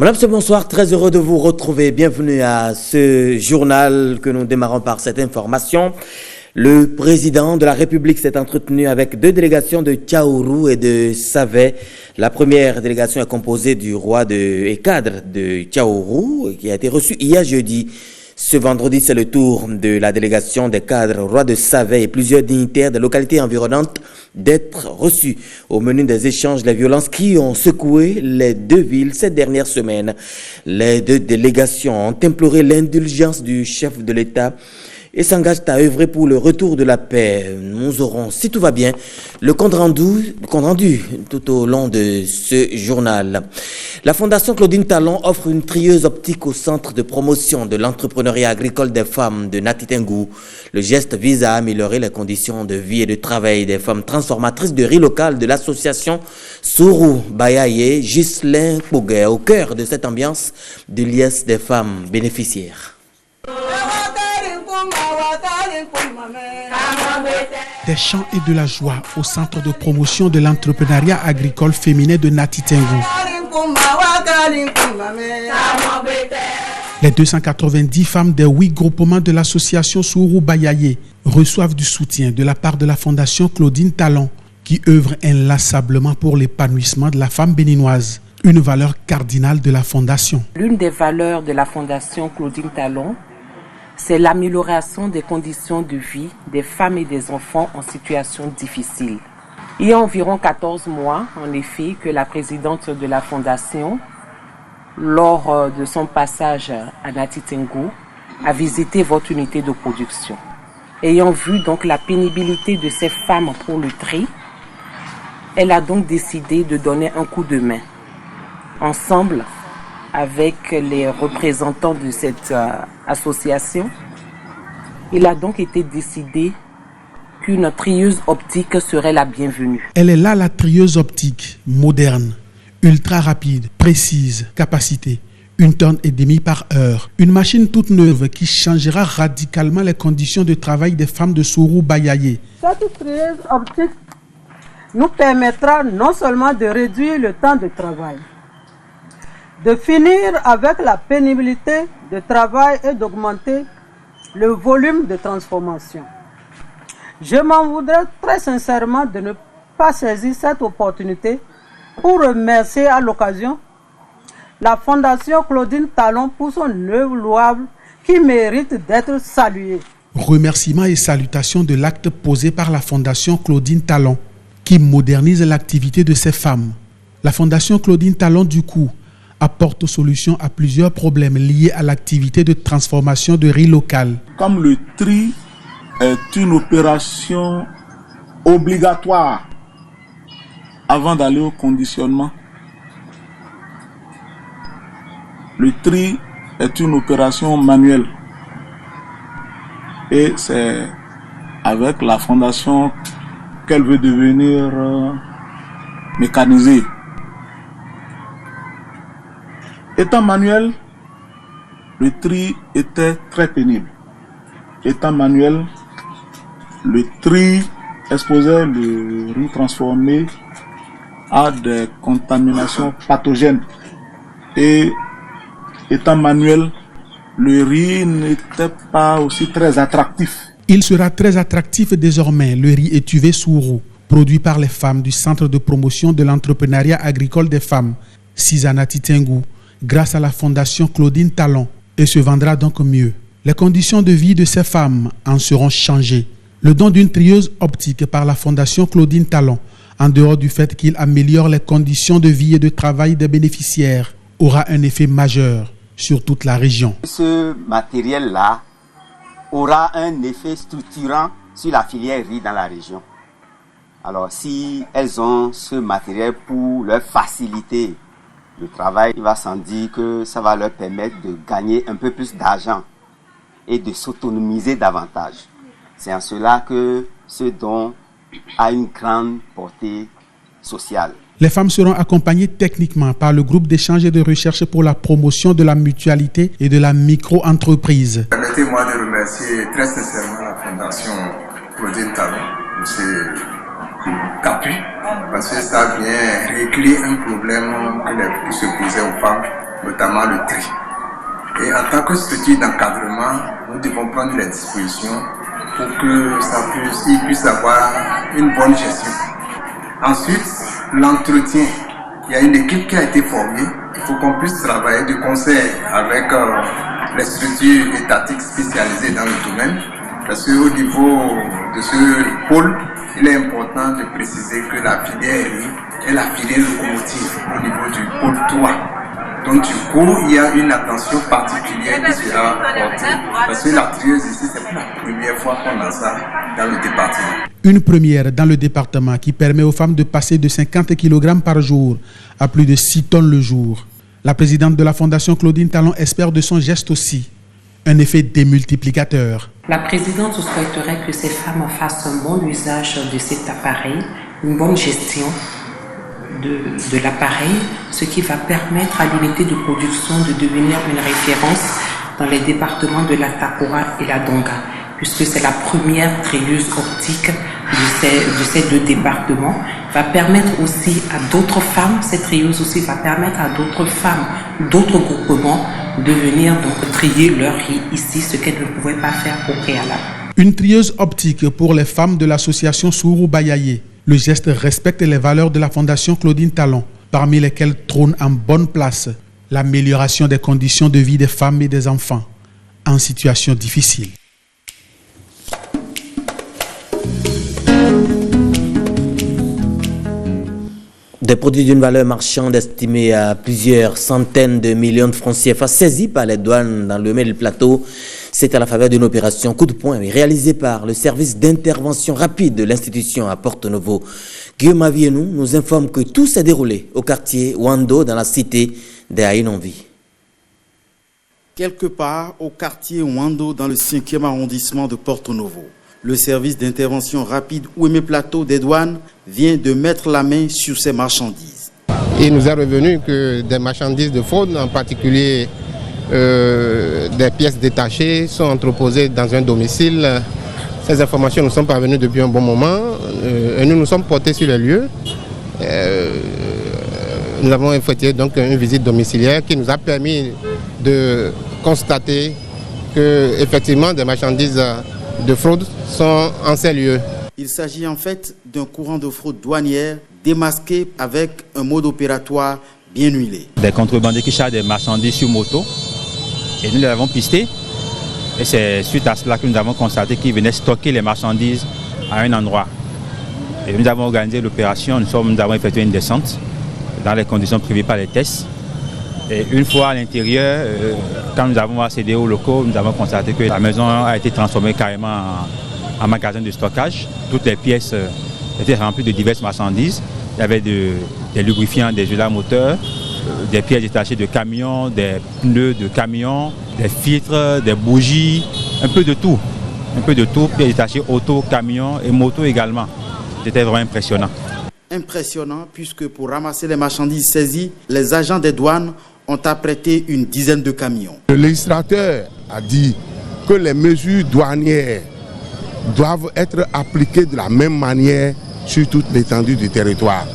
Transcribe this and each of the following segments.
Madame, bonsoir, très heureux de vous retrouver. Bienvenue à ce journal que nous démarrons par cette information. Le président de la République s'est entretenu avec deux délégations de Tchaourou et de Savet. La première délégation est composée du roi et cadre de Tchaourou qui a été reçu hier jeudi. Ce vendredi, c'est le tour de la délégation des cadres rois de Savet et plusieurs dignitaires des localités environnantes d'être reçus. Au menu des échanges, les violences qui ont secoué les deux villes ces dernières semaines. Les deux délégations ont imploré l'indulgence du chef de l'État et s'engagent à œuvrer pour le retour de la paix. Nous aurons, si tout va bien, le compte rendu tout au long de ce journal. La Fondation Claudine Talon offre une trieuse optique au centre de promotion de l'entrepreneuriat agricole des femmes de Nati Tengou. Le geste vise à améliorer les conditions de vie et de travail des femmes transformatrices de riz local de l'association Sourou Bayaye, Ghislain Pouguet, au cœur de cette ambiance de liesse des femmes bénéficiaires. Des chants et de la joie au centre de promotion de l'entrepreneuriat agricole féminin de Nati Tengou. Les 290 femmes des 8 groupements de l'association Sourou Bayaye reçoivent du soutien de la part de la Fondation Claudine Talon qui œuvre inlassablement pour l'épanouissement de la femme béninoise, une valeur cardinale de la Fondation. L'une des valeurs de la Fondation Claudine Talon, c'est l'amélioration des conditions de vie des femmes et des enfants en situation difficile. Il y a environ 14 mois, en effet, que la présidente de la Fondation, lors de son passage à Nati Tengou, a visité votre unité de production. Ayant vu donc la pénibilité de ces femmes pour le tri, elle a donc décidé de donner un coup de main. Ensemble, avec les représentants de cette association, il a donc été décidé qu'une trieuse optique serait la bienvenue. Elle est là, la trieuse optique, moderne, ultra rapide, précise, capacité, 1,5 tonne par heure. Une machine toute neuve qui changera radicalement les conditions de travail des femmes de Sourou Bayaye. Cette trieuse optique nous permettra non seulement de réduire le temps de travail, de finir avec la pénibilité de travail et d'augmenter le volume de transformation. Je m'en voudrais très sincèrement de ne pas saisir cette opportunité pour remercier à l'occasion la Fondation Claudine Talon pour son œuvre louable qui mérite d'être saluée. Remerciements et salutations de l'acte posé par la Fondation Claudine Talon qui modernise l'activité de ces femmes. La Fondation Claudine Talon, du coup, apporte solution à plusieurs problèmes liés à l'activité de transformation de riz local. Comme le tri est une opération obligatoire avant d'aller au conditionnement, le tri est une opération manuelle. Et c'est avec la fondation qu'elle veut devenir mécanisée. Étant manuel, le tri était très pénible. Étant manuel, le tri exposait le riz transformé à des contaminations pathogènes. Et étant manuel, le riz n'était pas aussi très attractif. Il sera très attractif désormais, le riz étuvé Sourou, produit par les femmes du Centre de promotion de l'entrepreneuriat agricole des femmes, Nati Tengou, grâce à la Fondation Claudine Talon, et se vendra donc mieux. Les conditions de vie de ces femmes en seront changées. Le don d'une trieuse optique par la Fondation Claudine Talon, en dehors du fait qu'il améliore les conditions de vie et de travail des bénéficiaires, aura un effet majeur sur toute la région. Ce matériel-là aura un effet structurant sur la filière riz dans la région. Alors, si elles ont ce matériel pour leur faciliter le travail, il va sans dire que ça va leur permettre de gagner un peu plus d'argent et de s'autonomiser davantage. C'est en cela que ce don a une grande portée sociale. Les femmes seront accompagnées techniquement par le groupe d'échange et de recherche pour la promotion de la mutualité et de la micro-entreprise. Permettez-moi de remercier très sincèrement la Fondation Claudine Talon pour cet appui, parce que ça vient régler un problème qui se posait aux femmes notamment le tri. Et en tant que structure d'encadrement, nous devons prendre les dispositions pour que il puisse avoir une bonne gestion. Ensuite, l'entretien. Il y a une équipe qui a été formée. Il faut qu'on puisse travailler de concert avec les structures étatiques spécialisées dans le domaine. Parce qu'au niveau de ce pôle, il est important de préciser que la filière est la filière locomotive au niveau du pôle 3. Donc du coup, il y a une attention particulière qui sera portée. Parce que la trieuse ici, c'est la première fois qu'on a ça dans le département. Une première dans le département qui permet aux femmes de passer de 50 kg par jour à plus de 6 tonnes le jour. La présidente de la Fondation Claudine Talon espère de son geste aussi un effet démultiplicateur. La présidente souhaiterait que ces femmes fassent un bon usage de cet appareil, une bonne gestion de l'appareil, ce qui va permettre à l'unité de production de devenir une référence dans les départements de la Takora et la Donga, puisque c'est la première treilleuse optique de ces deux départements, va permettre aussi à d'autres femmes, cette treilleuse aussi va permettre à d'autres femmes, d'autres groupements de venir donc trier leur riz ici, ce qu'elles ne pouvaient pas faire au préalable. Une trieuse optique pour les femmes de l'association Sourou Bayaye. Le geste respecte les valeurs de la Fondation Claudine Talon, parmi lesquelles trône en bonne place l'amélioration des conditions de vie des femmes et des enfants en situation difficile. Des produits d'une valeur marchande estimée à plusieurs centaines de millions de francs CFA saisis par les douanes dans le Lomé du Plateau. C'est à la faveur d'une opération coup de poing réalisée par le service d'intervention rapide de l'institution à Porto-Novo. Guillaume Avienou nous informe que tout s'est déroulé au quartier Wando dans la cité des Haïnonvi. Quelque part au quartier Wando dans le 5e arrondissement de Porto-Novo. Le service d'intervention rapide Ouémé Plateau des douanes vient de mettre la main sur ces marchandises. Il nous est revenu que des marchandises de fraude, en particulier des pièces détachées, sont entreposées dans un domicile. Ces informations nous sont parvenues depuis un bon moment et nous nous sommes portés sur les lieux. Nous avons effectué donc une visite domiciliaire qui nous a permis de constater que effectivement des marchandises de fraude sont en ces lieux. Il s'agit en fait d'un courant de fraude douanière démasqué avec un mode opératoire bien huilé. Des contrebandiers qui chargent des marchandises sur moto et nous les avons pistés. Et c'est suite à cela que nous avons constaté qu'ils venaient stocker les marchandises à un endroit. Et nous avons organisé l'opération, nous avons effectué une descente dans les conditions prévues par les tests. Et une fois à l'intérieur, quand nous avons accédé aux locaux, nous avons constaté que la maison a été transformée carrément en magasin de stockage. Toutes les pièces étaient remplies de diverses marchandises. Il y avait des lubrifiants, des huiles à moteur, des pièces détachées de camions, des pneus de camions, des filtres, des bougies, un peu de tout. Un peu de tout, pièces détachées auto, camions et moto également. C'était vraiment impressionnant. Impressionnant puisque pour ramasser les marchandises saisies, les agents des douanes ont apprêté une dizaine de camions. Le législateur a dit que les mesures douanières doivent être appliquées de la même manière sur toute l'étendue du territoire.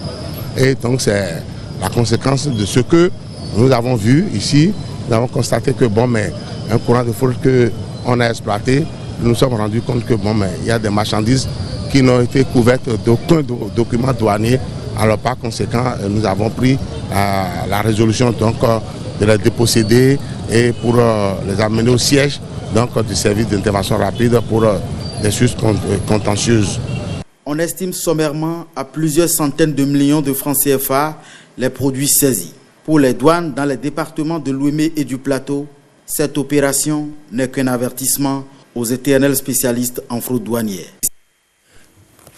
Et donc c'est la conséquence de ce que nous avons vu ici. Nous avons constaté que un courant de fraude qu'on a exploité, nous nous sommes rendus compte que il y a des marchandises qui n'ont été couvertes d'aucun document douanier. Alors par conséquent, nous avons pris la résolution donc, de les déposséder et pour les amener au siège donc, du service d'intervention rapide pour des choses contentieuses. On estime sommairement à plusieurs centaines de millions de francs CFA les produits saisis. Pour les douanes dans les départements de l'Ouémé et du Plateau, cette opération n'est qu'un avertissement aux éternels spécialistes en fraude douanière.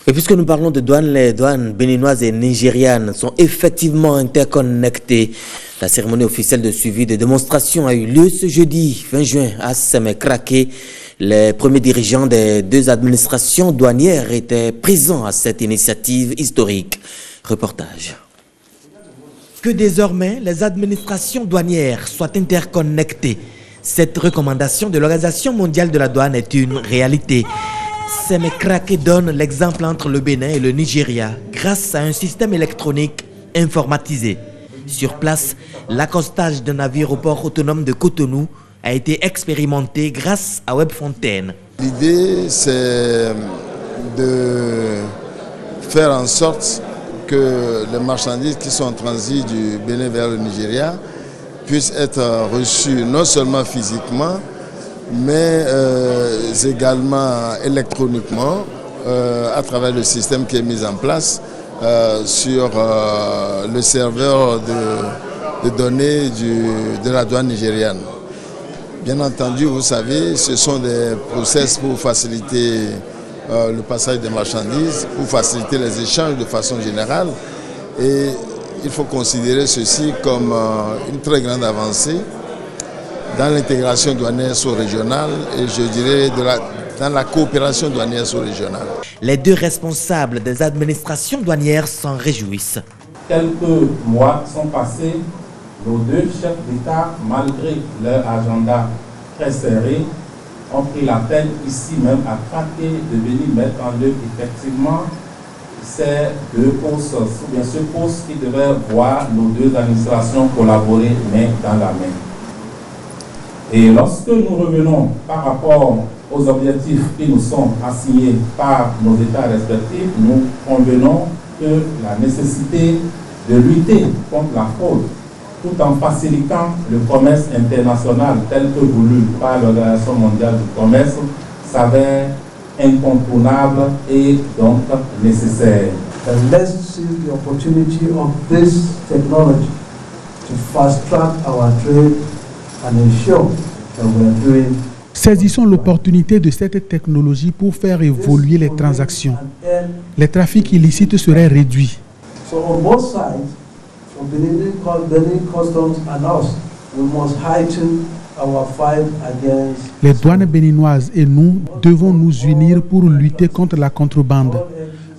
Et puisque nous parlons de douanes, les douanes béninoises et nigérianes sont effectivement interconnectées. La cérémonie officielle de suivi de démonstration a eu lieu ce jeudi 20 juin à Sémé-Craqué. Les premiers dirigeants des deux administrations douanières étaient présents à cette initiative historique. Reportage. Que désormais les administrations douanières soient interconnectées. Cette recommandation de l'Organisation mondiale de la douane est une réalité. Sémé-Craqué donne l'exemple entre le Bénin et le Nigeria grâce à un système électronique informatisé. Sur place, l'accostage d'un navire au port autonome de Cotonou a été expérimenté grâce à Webfontaine. L'idée, c'est de faire en sorte que les marchandises qui sont en transit du Bénin vers le Nigeria puissent être reçues non seulement physiquement, mais également électroniquement à travers le système qui est mis en place sur le serveur de données de la douane nigériane. Bien entendu, vous savez, ce sont des process pour faciliter le passage des marchandises, pour faciliter les échanges de façon générale. Et il faut considérer ceci comme une très grande avancée dans l'intégration douanière sous-régionale et je dirais dans la coopération douanière sous-régionale. Les deux responsables des administrations douanières s'en réjouissent. Quelques mois sont passés, nos deux chefs d'État, malgré leur agenda très serré, ont pris la peine ici même à traquer de venir mettre en œuvre effectivement ces deux postes, ou bien ce poste qui devait voir nos deux administrations collaborer main dans la main. Et lorsque nous revenons par rapport aux objectifs qui nous sont assignés par nos États respectifs, nous convenons que la nécessité de lutter contre la fraude, tout en facilitant le commerce international tel que voulu par l'Organisation mondiale du commerce, s'avère incontournable et donc nécessaire. Let's seize the opportunity of this technology to fast-track our trade and ensure that we are doing. Saisissons l'opportunité de cette technologie pour faire évoluer les transactions. Les trafics illicites seraient réduits. So on both sides, from Benin Customs and us, we must heighten our fight against. Les douanes béninoises et nous devons nous unir pour lutter contre la contrebande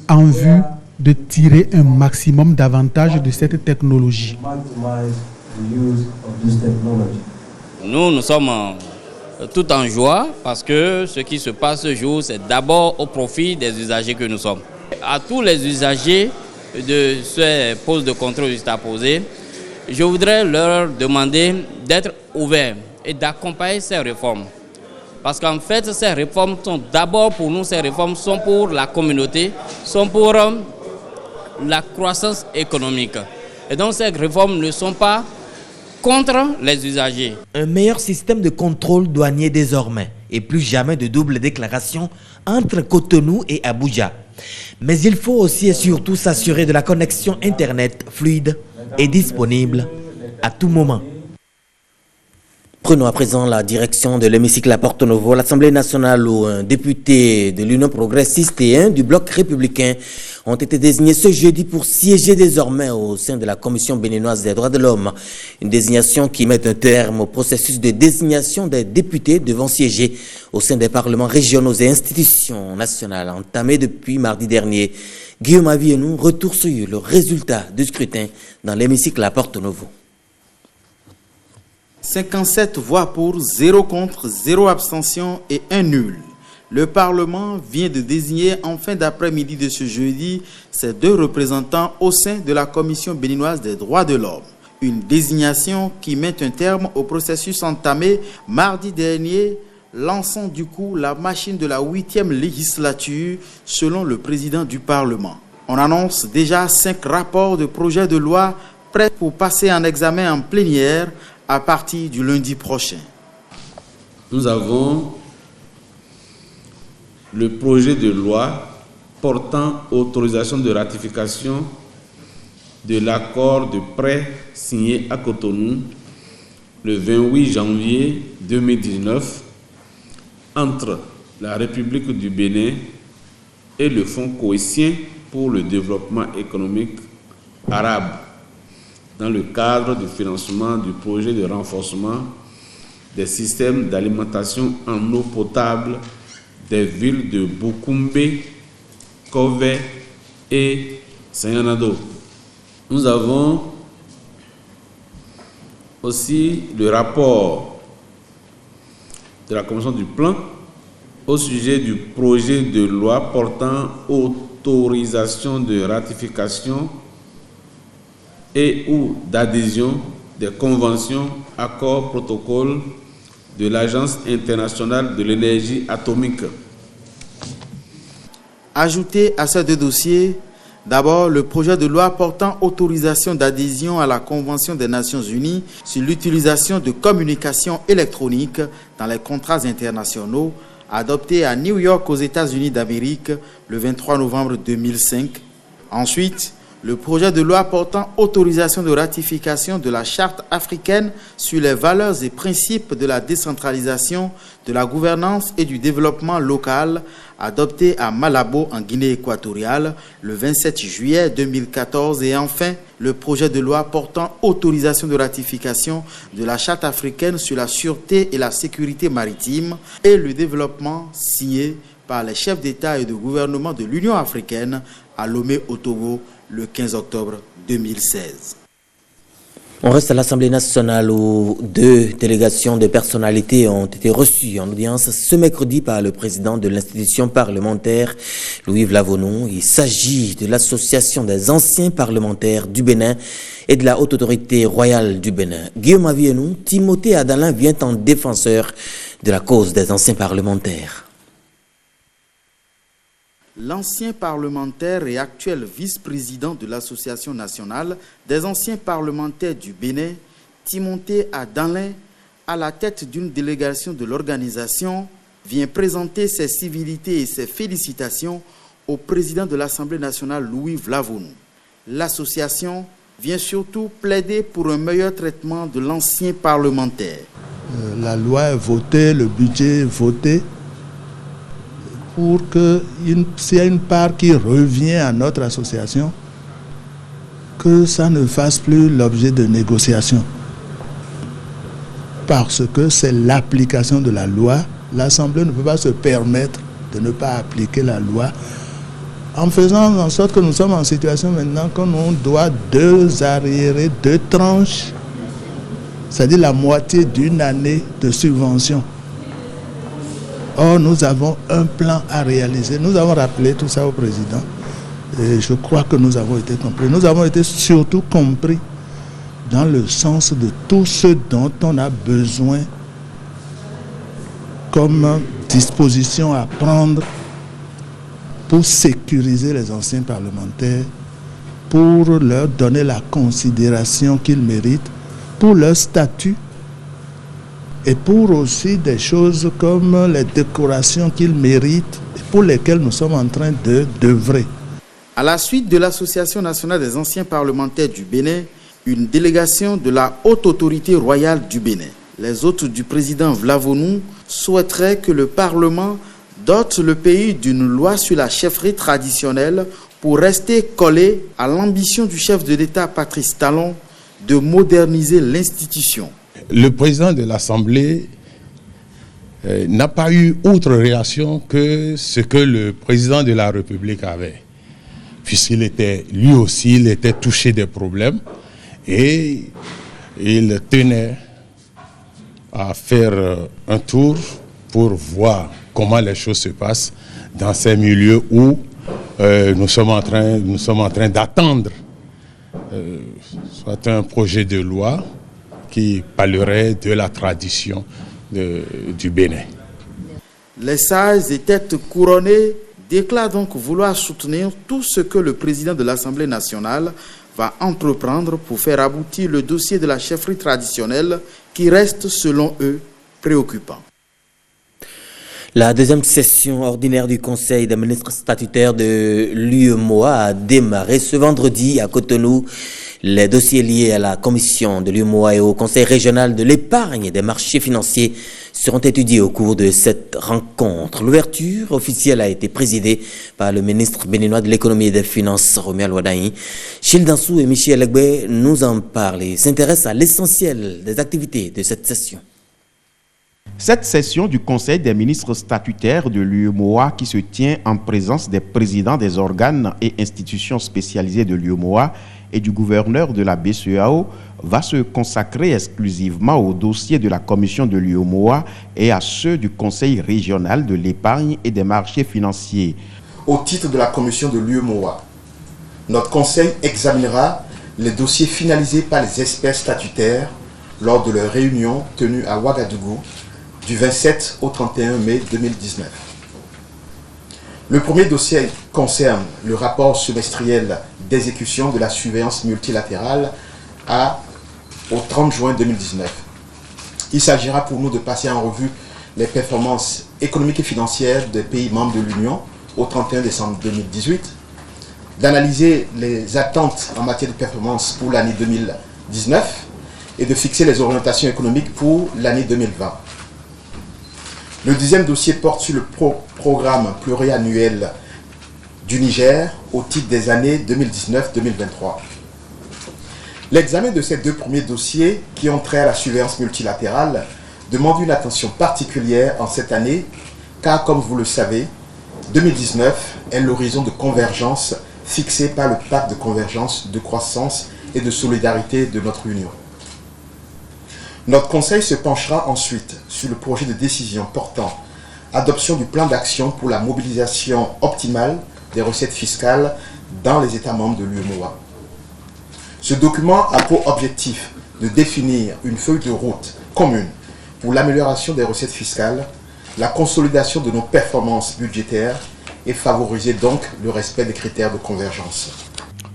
en vue de tirer un maximum d'avantages de cette technologie. Nous sommes tout en joie parce que ce qui se passe ce jour, c'est d'abord au profit des usagers que nous sommes. À tous les usagers de ces postes de contrôle juste à poser, je voudrais leur demander d'être ouverts et d'accompagner ces réformes. Parce qu'en fait, ces réformes sont d'abord pour nous, ces réformes sont pour la communauté, sont pour la croissance économique. Et donc ces réformes ne sont pas contre les usagers. Un meilleur système de contrôle douanier désormais et plus jamais de double déclaration entre Cotonou et Abuja. Mais il faut aussi et surtout s'assurer de la connexion Internet fluide et disponible à tout moment. Prenons à présent la direction de l'hémicycle à Porto Novo, l'Assemblée nationale où un député de l'Union progressiste et un du bloc républicain ont été désignés ce jeudi pour siéger désormais au sein de la Commission béninoise des droits de l'homme. Une désignation qui met un terme au processus de désignation des députés devant siéger au sein des parlements régionaux et institutions nationales entamé depuis mardi dernier. Guillaume Avienou, retour sur le résultat du scrutin dans l'hémicycle à Porto Novo. 57 voix pour, 0 contre, 0 abstention et 1 nul. Le Parlement vient de désigner en fin d'après-midi de ce jeudi ses 2 représentants au sein de la Commission béninoise des droits de l'homme. Une désignation qui met un terme au processus entamé mardi dernier, lançant du coup la machine de la 8e législature selon le président du Parlement. On annonce déjà 5 rapports de projets de loi prêts pour passer en examen en plénière à partir du lundi prochain. Nous avons le projet de loi portant autorisation de ratification de l'accord de prêt signé à Cotonou le 28 janvier 2019 entre la République du Bénin et le Fonds cohésien pour le développement économique arabe dans le cadre du financement du projet de renforcement des systèmes d'alimentation en eau potable des villes de Bukumbe, Kové et Sayanado. Nous avons aussi le rapport de la Commission du Plan au sujet du projet de loi portant autorisation de ratification et ou d'adhésion des conventions, accords, protocoles de l'Agence internationale de l'énergie atomique. Ajouté à ces deux dossiers, d'abord le projet de loi portant autorisation d'adhésion à la Convention des Nations Unies sur l'utilisation de communications électroniques dans les contrats internationaux, adopté à New York aux États-Unis d'Amérique le 23 novembre 2005. Ensuite, le projet de loi portant autorisation de ratification de la Charte africaine sur les valeurs et principes de la décentralisation, de la gouvernance et du développement local, adopté à Malabo en Guinée équatoriale le 27 juillet 2014. Et enfin, le projet de loi portant autorisation de ratification de la Charte africaine sur la sûreté et la sécurité maritime et le développement, signé par les chefs d'État et de gouvernement de l'Union africaine à Lomé au Togo le 15 octobre 2016. On reste à l'Assemblée nationale où 2 délégations de personnalités ont été reçues en audience ce mercredi par le président de l'institution parlementaire, Louis Vlavonou. Il s'agit de l'Association des anciens parlementaires du Bénin et de la Haute Autorité royale du Bénin. Guillaume Avienou, Timothée Adalin vient en défenseur de la cause des anciens parlementaires. L'ancien parlementaire et actuel vice-président de l'Association nationale des anciens parlementaires du Bénin, Timothée Adalin, à la tête d'une délégation de l'organisation, vient présenter ses civilités et ses félicitations au président de l'Assemblée nationale, Louis Vlavonou. L'association vient surtout plaider pour un meilleur traitement de l'ancien parlementaire. La loi est votée, le budget est voté, pour que s'il y a une part qui revient à notre association, que ça ne fasse plus l'objet de négociations. Parce que c'est l'application de la loi. L'Assemblée ne peut pas se permettre de ne pas appliquer la loi en faisant en sorte que nous sommes en situation maintenant qu'on doit 2 arriérés, 2 tranches, c'est-à-dire la moitié d'une année de subvention. Or, nous avons un plan à réaliser. Nous avons rappelé tout ça au président. Et je crois que nous avons été compris. Nous avons été surtout compris dans le sens de tout ce dont on a besoin comme disposition à prendre pour sécuriser les anciens parlementaires, pour leur donner la considération qu'ils méritent, pour leur statut, et pour aussi des choses comme les décorations qu'ils méritent et pour lesquelles nous sommes en train d'œuvrer. À la suite de l'Association nationale des anciens parlementaires du Bénin, une délégation de la Haute Autorité royale du Bénin, les hôtes du président Vlavonou, souhaiteraient que le Parlement dote le pays d'une loi sur la chefferie traditionnelle pour rester collé à l'ambition du chef de l'État Patrice Talon de moderniser l'institution. Le président de l'Assemblée n'a pas eu autre réaction que ce que le président de la République avait, puisqu'il était, lui aussi, il était touché des problèmes et il tenait à faire un tour pour voir comment les choses se passent dans ces milieux où nous sommes en train d'attendre soit un projet de loi qui parlerait de la tradition du Bénin. Les sages et têtes couronnées déclarent donc vouloir soutenir tout ce que le président de l'Assemblée nationale va entreprendre pour faire aboutir le dossier de la chefferie traditionnelle qui reste, selon eux, préoccupant. La deuxième session ordinaire du Conseil des ministres statutaires de l'UEMOA a démarré ce vendredi à Cotonou. Les dossiers liés à la commission de l'UEMOA et au Conseil régional de l'épargne et des marchés financiers seront étudiés au cours de cette rencontre. L'ouverture officielle a été présidée par le ministre béninois de l'économie et des finances, Romuald Wadaï. Gilles Dansou et Michel Legbe nous en parlent et s'intéressent à l'essentiel des activités de cette session. Cette session du Conseil des ministres statutaires de l'UEMOA, qui se tient en présence des présidents des organes et institutions spécialisées de l'UEMOA et du gouverneur de la BCEAO, va se consacrer exclusivement aux dossiers de la commission de l'UEMOA et à ceux du Conseil régional de l'épargne et des marchés financiers. Au titre de la commission de l'UEMOA, notre Conseil examinera les dossiers finalisés par les experts statutaires lors de leur réunion tenue à Ouagadougou du 27 au 31 mai 2019. Le premier dossier concerne le rapport semestriel d'exécution de la surveillance multilatérale au 30 juin 2019. Il s'agira pour nous de passer en revue les performances économiques et financières des pays membres de l'Union au 31 décembre 2018, d'analyser les attentes en matière de performance pour l'année 2019 et de fixer les orientations économiques pour l'année 2020. Le deuxième dossier porte sur le programme pluriannuel du Niger au titre des années 2019-2023. L'examen de ces deux premiers dossiers, qui ont trait à la surveillance multilatérale, demande une attention particulière en cette année, car comme vous le savez, 2019 est l'horizon de convergence fixé par le pacte de convergence, de croissance et de solidarité de notre Union. Notre Conseil se penchera ensuite sur le projet de décision portant adoption du plan d'action pour la mobilisation optimale des recettes fiscales dans les États membres de l'UEMOA. Ce document a pour objectif de définir une feuille de route commune pour l'amélioration des recettes fiscales, la consolidation de nos performances budgétaires et favoriser donc le respect des critères de convergence.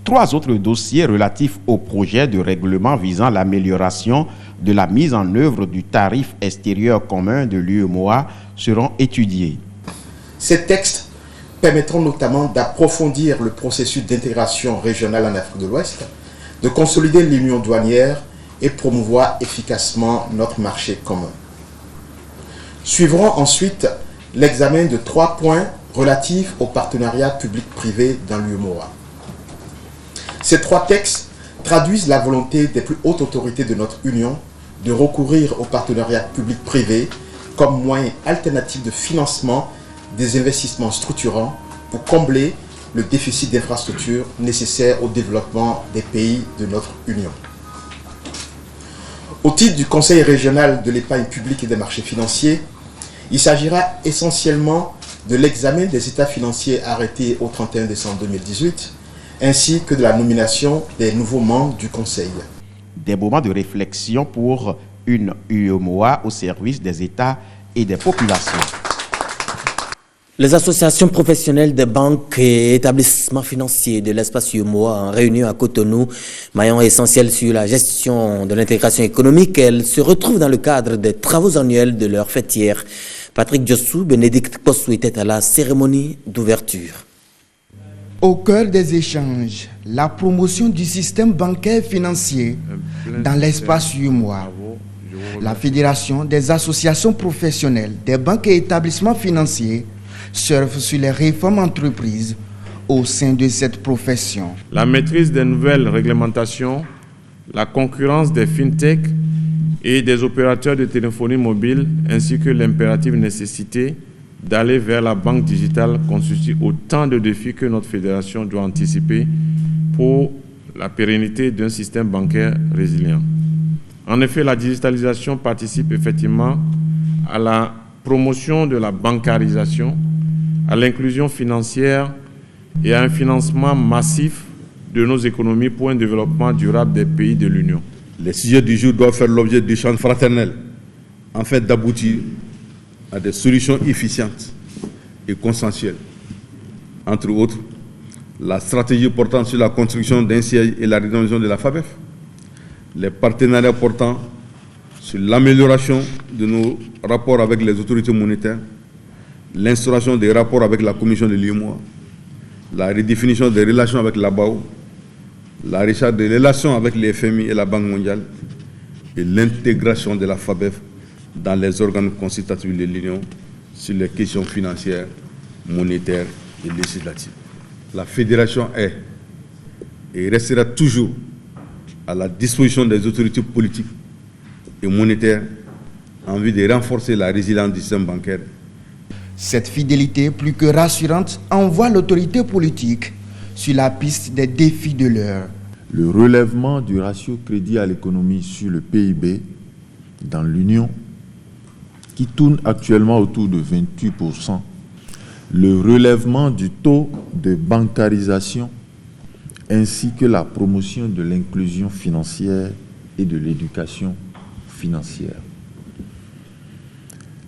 3 autres dossiers relatifs au projet de règlement visant l'amélioration de la mise en œuvre du tarif extérieur commun de l'UEMOA seront étudiés. Ces textes permettront notamment d'approfondir le processus d'intégration régionale en Afrique de l'Ouest, de consolider l'union douanière et promouvoir efficacement notre marché commun. Suivront ensuite l'examen de 3 points relatifs au partenariat public-privé dans l'UEMOA. Ces 3 textes traduisent la volonté des plus hautes autorités de notre Union de recourir au partenariat public-privé comme moyen alternatif de financement des investissements structurants pour combler le déficit d'infrastructures nécessaire au développement des pays de notre Union. Au titre du Conseil régional de l'épargne publique et des marchés financiers, il s'agira essentiellement de l'examen des états financiers arrêtés au 31 décembre 2018, ainsi que de la nomination des nouveaux membres du Conseil. Des moments de réflexion pour une UEMOA au service des États et des populations. Les associations professionnelles des banques et établissements financiers de l'espace UEMOA en réunion à Cotonou, maillon essentiel sur la gestion de l'intégration économique, elles se retrouvent dans le cadre des travaux annuels de leur fêtière. Patrick Diossou, Bénédicte Possou était à la cérémonie d'ouverture. Au cœur des échanges, la promotion du système bancaire financier dans l'espace UEMOA. La Fédération des associations professionnelles des banques et établissements financiers surfe sur les réformes entreprises au sein de cette profession. La maîtrise des nouvelles réglementations, la concurrence des fintech et des opérateurs de téléphonie mobile, ainsi que l'impérative nécessité d'aller vers la banque digitale constituent autant de défis que notre fédération doit anticiper pour la pérennité d'un système bancaire résilient. En effet, la digitalisation participe effectivement à la promotion de la bancarisation, à l'inclusion financière et à un financement massif de nos économies pour un développement durable des pays de l'Union. Les sujets du jour doivent faire l'objet d'échanges fraternels, afin d'aboutir à des solutions efficientes et consensuelles. Entre autres, la stratégie portant sur la construction d'un siège et la rénovation de la FABEF, les partenariats portant sur l'amélioration de nos rapports avec les autorités monétaires, l'instauration des rapports avec la Commission de l'UEMOA, la redéfinition des relations avec la BAO, la recherche des relations avec les FMI et la Banque mondiale et l'intégration de la FABEF dans les organes consultatifs de l'Union sur les questions financières, monétaires et législatives. La Fédération est et restera toujours à la disposition des autorités politiques et monétaires en vue de renforcer la résilience du système bancaire. Cette fidélité plus que rassurante envoie l'autorité politique sur la piste des défis de l'heure. Le relèvement du ratio crédit à l'économie sur le PIB dans l'Union, qui tourne actuellement autour de 28%, le relèvement du taux de bancarisation ainsi que la promotion de l'inclusion financière et de l'éducation financière.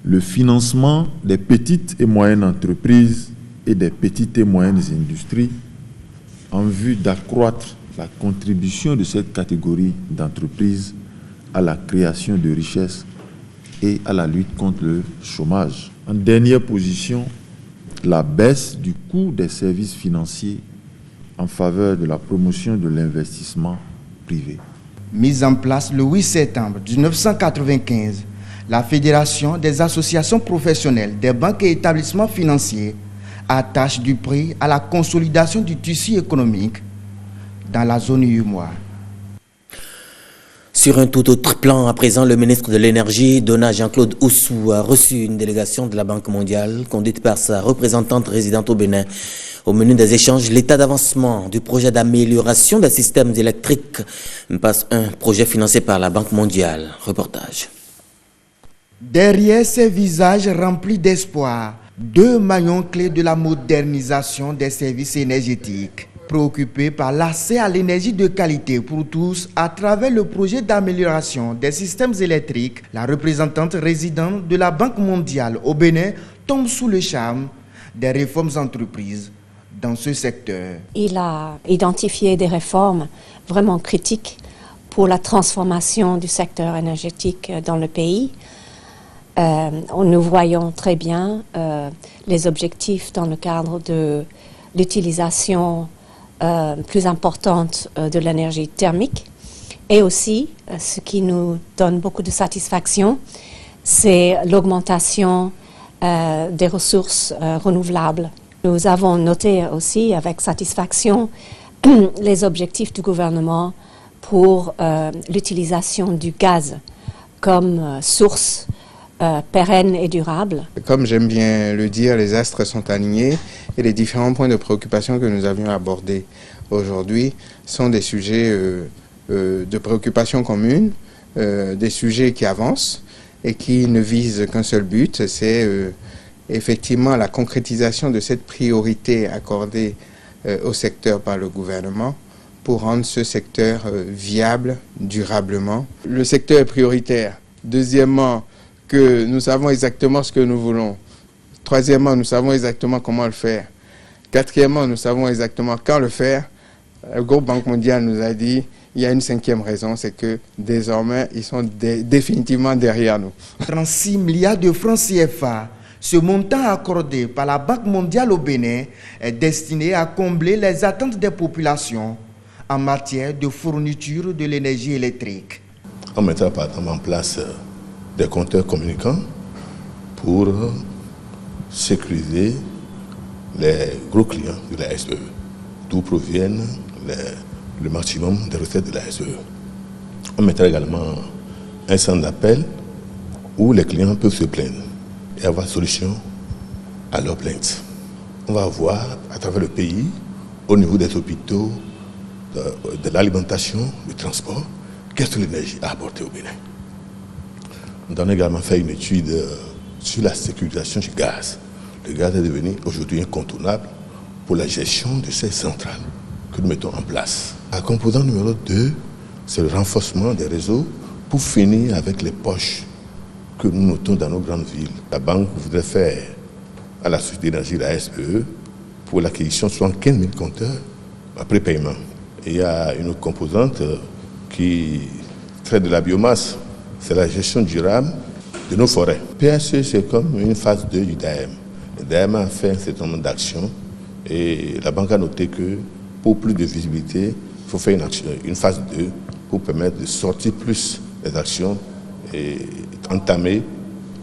Le financement des petites et moyennes entreprises et des petites et moyennes industries en vue d'accroître la contribution de cette catégorie d'entreprises à la création de richesses et à la lutte contre le chômage. En dernière position, la baisse du coût des services financiers en faveur de la promotion de l'investissement privé. Mise en place le 8 septembre 1995, la Fédération des associations professionnelles des banques et établissements financiers attache du prix à la consolidation du tissu économique dans la zone UEMOA. Sur un tout autre plan, à présent, le ministre de l'Énergie, Dona Jean-Claude Oussou, a reçu une délégation de la Banque mondiale, conduite par sa représentante résidente au Bénin. Au menu des échanges, l'état d'avancement du projet d'amélioration des systèmes électriques, passe un projet financé par la Banque mondiale. Reportage. Derrière ces visages remplis d'espoir, deux maillons clés de la modernisation des services énergétiques. Préoccupés par l'accès à l'énergie de qualité pour tous à travers le projet d'amélioration des systèmes électriques, la représentante résidente de la Banque mondiale au Bénin tombe sous le charme des réformes entreprises dans ce secteur. Il a identifié des réformes vraiment critiques pour la transformation du secteur énergétique dans le pays. Nous voyons très bien les objectifs dans le cadre de l'utilisation plus importante de l'énergie thermique. Et aussi, ce qui nous donne beaucoup de satisfaction, c'est l'augmentation des ressources renouvelables. Nous avons noté aussi avec satisfaction les objectifs du gouvernement pour l'utilisation du gaz comme source pérenne et durable. Comme j'aime bien le dire, les astres sont alignés et les différents points de préoccupation que nous avions abordés aujourd'hui sont des sujets de préoccupation commune, des sujets qui avancent et qui ne visent qu'un seul but, c'est effectivement la concrétisation de cette priorité accordée au secteur par le gouvernement pour rendre ce secteur viable durablement. Le secteur est prioritaire. Deuxièmement, que nous savons exactement ce que nous voulons. Troisièmement, nous savons exactement comment le faire. Quatrièmement, nous savons exactement quand le faire. Le groupe Banque mondiale nous a dit, il y a une cinquième raison, c'est que désormais, ils sont définitivement derrière nous. 36 milliards de francs CFA. Ce montant accordé par la Banque mondiale au Bénin est destiné à combler les attentes des populations en matière de fourniture de l'énergie électrique. On mettra par exemple en place des compteurs communicants pour sécuriser les gros clients de la SE, d'où proviennent le maximum des recettes de la SE. On mettra également un centre d'appel où les clients peuvent se plaindre et avoir solution à leurs plaintes. On va voir à travers le pays, au niveau des hôpitaux, de l'alimentation, du transport, quelle est l'énergie à apporter au Bénin. On a également fait une étude sur la sécurisation du gaz. Le gaz est devenu aujourd'hui incontournable pour la gestion de ces centrales que nous mettons en place. La composante numéro 2, c'est le renforcement des réseaux pour finir avec les poches que nous notons dans nos grandes villes. La banque voudrait faire à la Société d'énergie, la SE, pour l'acquisition de 75 000 compteurs après paiement. Et il y a une autre composante qui traite de la biomasse. C'est la gestion durable de nos forêts. PSE, c'est comme une phase 2 du DAEM. Le DAEM a fait un certain nombre d'actions et la banque a noté que pour plus de visibilité, il faut faire une phase 2 pour permettre de sortir plus les actions et entamées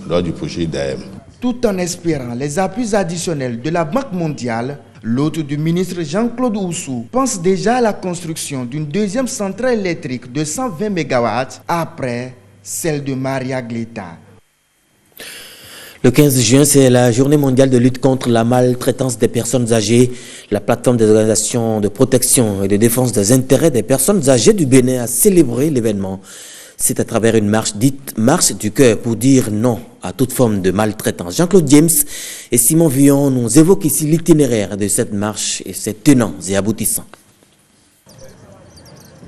lors du projet DAEM. Tout en espérant les appuis additionnels de la Banque mondiale, l'hôte du ministre Jean-Claude Oussou pense déjà à la construction d'une deuxième centrale électrique de 120 MW après celle de Maria Gleta. Le 15 juin, c'est la journée mondiale de lutte contre la maltraitance des personnes âgées. La plateforme des organisations de protection et de défense des intérêts des personnes âgées du Bénin a célébré l'événement. C'est à travers une marche dite « Marche du cœur » pour dire non à toute forme de maltraitance. Jean-Claude James et Simon Vuillon nous évoquent ici l'itinéraire de cette marche et ses tenants et aboutissants.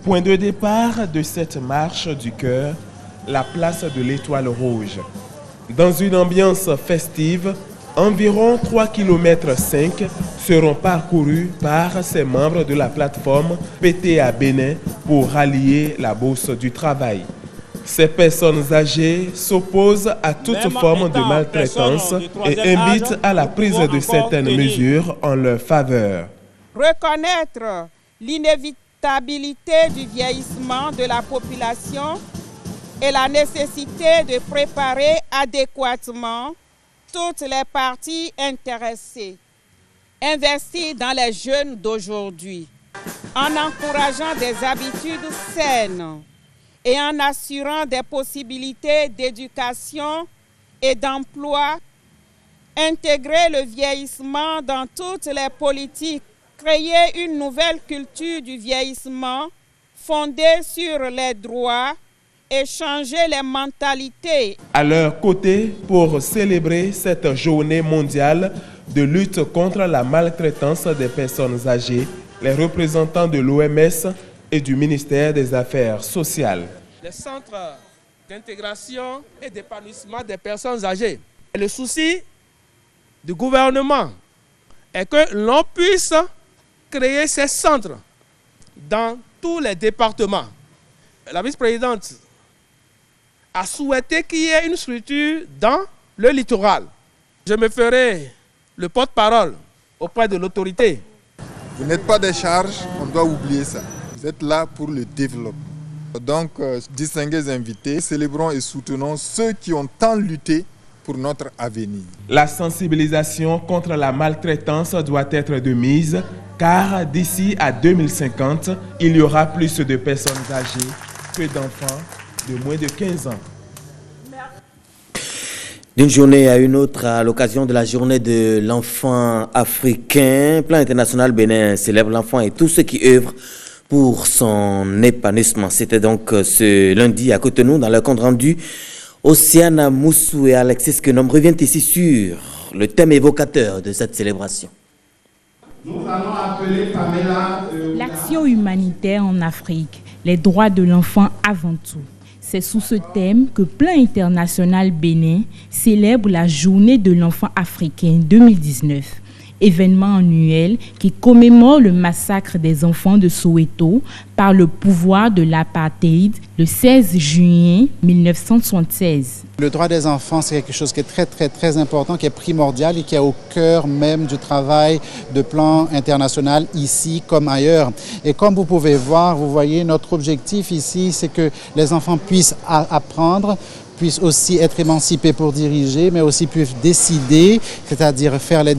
Point de départ de cette marche du cœur, la place de l'Étoile Rouge. Dans une ambiance festive, environ 3,5 km seront parcourus par ces membres de la plateforme PTA Bénin pour rallier la Bourse du Travail. Ces personnes âgées s'opposent à toute forme de maltraitance et invitent à la prise de certaines mesures en leur faveur. Reconnaître l'inévitabilité du vieillissement de la population et la nécessité de préparer adéquatement toutes les parties intéressées. Investir dans les jeunes d'aujourd'hui en encourageant des habitudes saines et en assurant des possibilités d'éducation et d'emploi, intégrer le vieillissement dans toutes les politiques, créer une nouvelle culture du vieillissement fondée sur les droits et changer les mentalités. À leur côté, pour célébrer cette journée mondiale de lutte contre la maltraitance des personnes âgées, les représentants de l'OMS et du ministère des Affaires sociales. Les centres d'intégration et d'épanouissement des personnes âgées. Le souci du gouvernement est que l'on puisse créer ces centres dans tous les départements. La vice-présidente a souhaité qu'il y ait une structure dans le littoral. Je me ferai le porte-parole auprès de l'autorité. Vous n'êtes pas des charges, on doit oublier ça. Vous êtes là pour le développement. Donc, distingués invités, célébrons et soutenons ceux qui ont tant lutté pour notre avenir. La sensibilisation contre la maltraitance doit être de mise, car d'ici à 2050, il y aura plus de personnes âgées que d'enfants de moins de 15 ans. D'une journée à une autre, à l'occasion de la journée de l'enfant africain, Plan International Bénin célèbre l'enfant et tous ceux qui œuvrent pour son épanouissement. C'était donc ce lundi à Cotonou, dans le compte rendu. Océane Moussou et Alexis Kenom reviennent ici sur le thème évocateur de cette célébration. Nous allons appeler Pamela. L'action humanitaire en Afrique, les droits de l'enfant avant tout. C'est sous ce thème que Plan International Bénin célèbre la Journée de l'enfant africain 2019, événement annuel qui commémore le massacre des enfants de Soweto par le pouvoir de l'apartheid le 16 juillet 1976. Le droit des enfants, c'est quelque chose qui est très important, qui est primordial et qui est au cœur même du travail de Plan International ici comme ailleurs. Et comme vous pouvez voir, vous voyez, notre objectif ici, c'est que les enfants puissent apprendre, puissent aussi être émancipés pour diriger, mais aussi puissent décider, c'est-à-dire faire les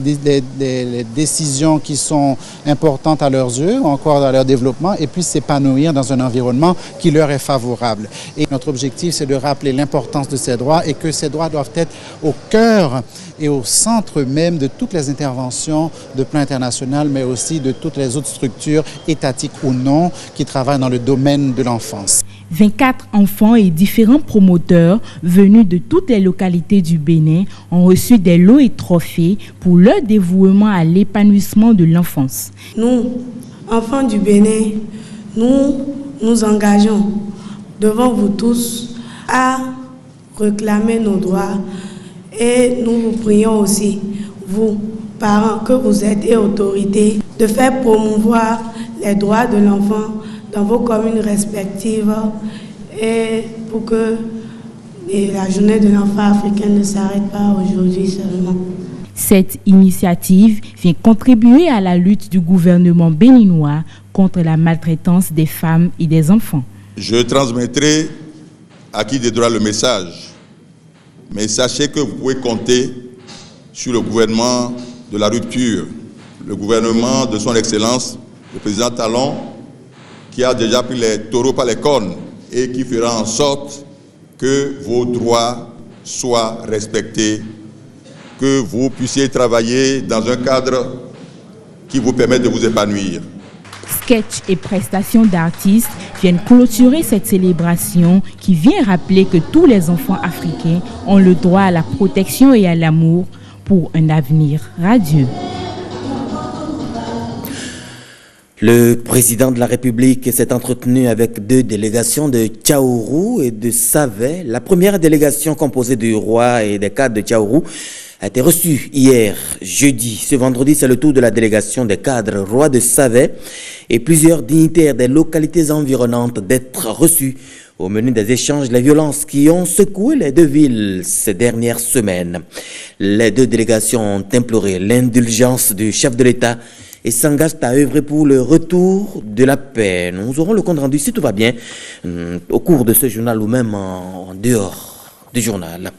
décisions qui sont importantes à leurs yeux, ou encore à leur développement, et puissent s'épanouir dans un environnement qui leur est favorable. Et notre objectif, c'est de rappeler l'importance de ces droits et que ces droits doivent être au cœur et au centre même de toutes les interventions de Plan International, mais aussi de toutes les autres structures, étatiques ou non, qui travaillent dans le domaine de l'enfance. 24 enfants et différents promoteurs venus de toutes les localités du Bénin ont reçu des lots et trophées pour leur dévouement à l'épanouissement de l'enfance. Nous, enfants du Bénin, nous engageons devant vous tous à réclamer nos droits et nous vous prions aussi, vous, parents que vous êtes et autorités, de faire promouvoir les droits de l'enfant dans vos communes respectives et pour que la journée de l'enfant africain ne s'arrête pas aujourd'hui seulement. Cette initiative vient contribuer à la lutte du gouvernement béninois contre la maltraitance des femmes et des enfants. Je transmettrai à qui des droits le message, mais sachez que vous pouvez compter sur le gouvernement de la rupture, le gouvernement de son Excellence, le président Talon, qui a déjà pris les taureaux par les cornes et qui fera en sorte que vos droits soient respectés, que vous puissiez travailler dans un cadre qui vous permette de vous épanouir. Sketchs et prestations d'artistes viennent clôturer cette célébration qui vient rappeler que tous les enfants africains ont le droit à la protection et à l'amour pour un avenir radieux. Le président de la République s'est entretenu avec 2 délégations de Tchaourou et de Savet. La première délégation, composée du roi et des cadres de Tchaourou, a été reçue hier, jeudi. Ce vendredi, c'est le tour de la délégation des cadres rois de Savet et plusieurs dignitaires des localités environnantes d'être reçus. Au menu des échanges, les violences qui ont secoué les 2 villes ces dernières semaines. Les 2 délégations ont imploré l'indulgence du chef de l'État et s'engagent à œuvrer pour le retour de la paix. Nous aurons le compte rendu, si tout va bien, au cours de ce journal ou même en dehors du journal.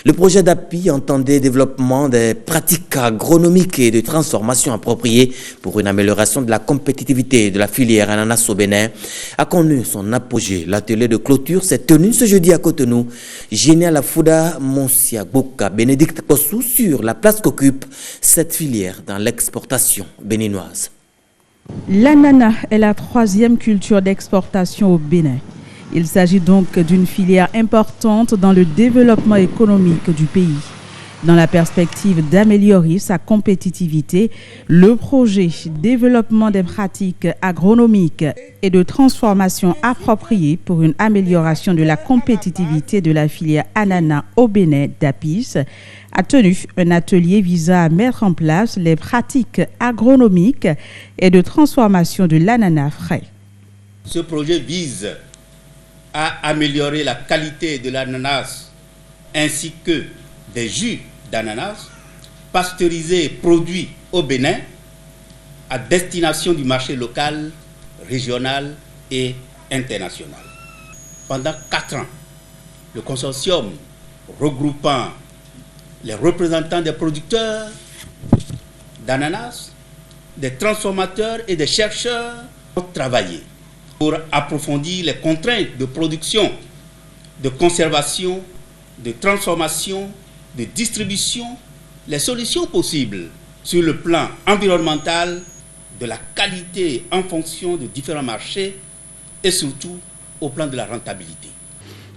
Le projet d'appui entendait développement des pratiques agronomiques et de transformation appropriées pour une amélioration de la compétitivité de la filière ananas au Bénin a connu son apogée. L'atelier de clôture s'est tenu ce jeudi à Cotonou. Génial Afouda Monsiagboka, Bénédicte Kossou sur la place qu'occupe cette filière dans l'exportation béninoise. L'ananas est la 3e culture d'exportation au Bénin. Il s'agit donc d'une filière importante dans le développement économique du pays. Dans la perspective d'améliorer sa compétitivité, le projet Développement des pratiques agronomiques et de transformation appropriées pour une amélioration de la compétitivité de la filière ananas au Bénin d'APIS a tenu un atelier visant à mettre en place les pratiques agronomiques et de transformation de l'ananas frais. Ce projet vise à améliorer la qualité de l'ananas ainsi que des jus d'ananas pasteurisés et produits au Bénin à destination du marché local, régional et international. Pendant 4 ans, le consortium regroupant les représentants des producteurs d'ananas, des transformateurs et des chercheurs ont travaillé pour approfondir les contraintes de production, de conservation, de transformation, de distribution, les solutions possibles sur le plan environnemental, de la qualité en fonction de différents marchés et surtout au plan de la rentabilité.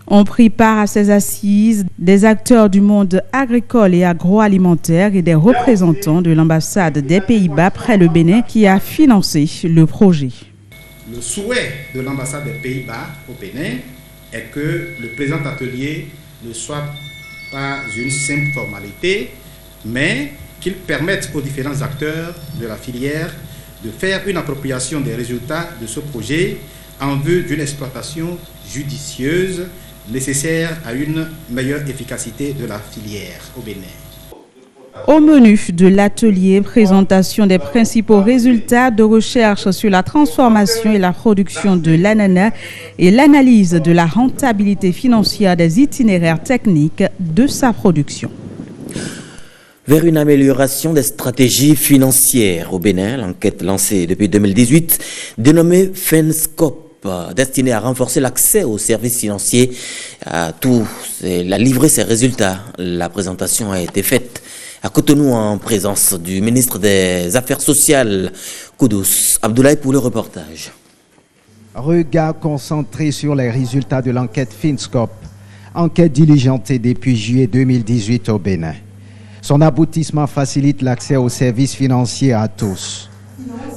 Ont pris part à ces assises des acteurs du monde agricole et agroalimentaire et des représentants de l'ambassade des Pays-Bas près le Bénin qui a financé le projet. Le souhait de l'ambassade des Pays-Bas au Bénin est que le présent atelier ne soit pas une simple formalité, mais qu'il permette aux différents acteurs de la filière de faire une appropriation des résultats de ce projet en vue d'une exploitation judicieuse nécessaire à une meilleure efficacité de la filière au Bénin. Au menu de l'atelier, présentation des principaux résultats de recherche sur la transformation et la production de l'ananas et l'analyse de la rentabilité financière des itinéraires techniques de sa production. Vers une amélioration des stratégies financières au Bénin, l'enquête lancée depuis 2018, dénommée FENSCOP, destinée à renforcer l'accès aux services financiers, a livré ses résultats. La présentation a été faite à Cotonou en présence du ministre des Affaires sociales, Koudous Abdoulaye, pour le reportage. Regard concentré sur les résultats de l'enquête FINSCOP, enquête diligentée depuis juillet 2018 au Bénin. Son aboutissement facilite l'accès aux services financiers à tous.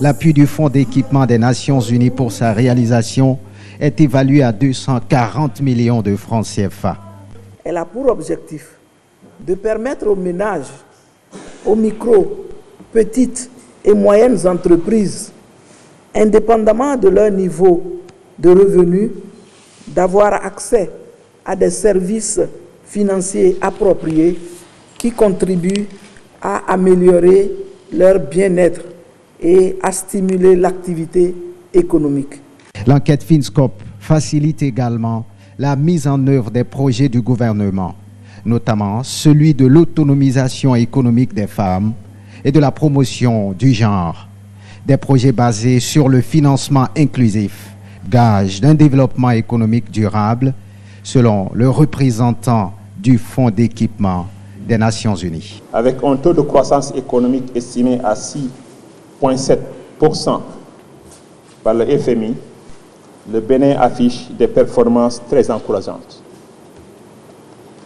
L'appui du Fonds d'équipement des Nations Unies pour sa réalisation est évalué à 240 millions de francs CFA. Elle a pour objectif de permettre aux ménages, aux micro, petites et moyennes entreprises, indépendamment de leur niveau de revenus, d'avoir accès à des services financiers appropriés qui contribuent à améliorer leur bien-être et à stimuler l'activité économique. L'enquête FINSCOP facilite également la mise en œuvre des projets du gouvernement, notamment celui de l'autonomisation économique des femmes et de la promotion du genre. Des projets basés sur le financement inclusif, gage d'un développement économique durable, selon le représentant du Fonds d'équipement des Nations Unies. Avec un taux de croissance économique estimé à 6,7% par le FMI, le Bénin affiche des performances très encourageantes.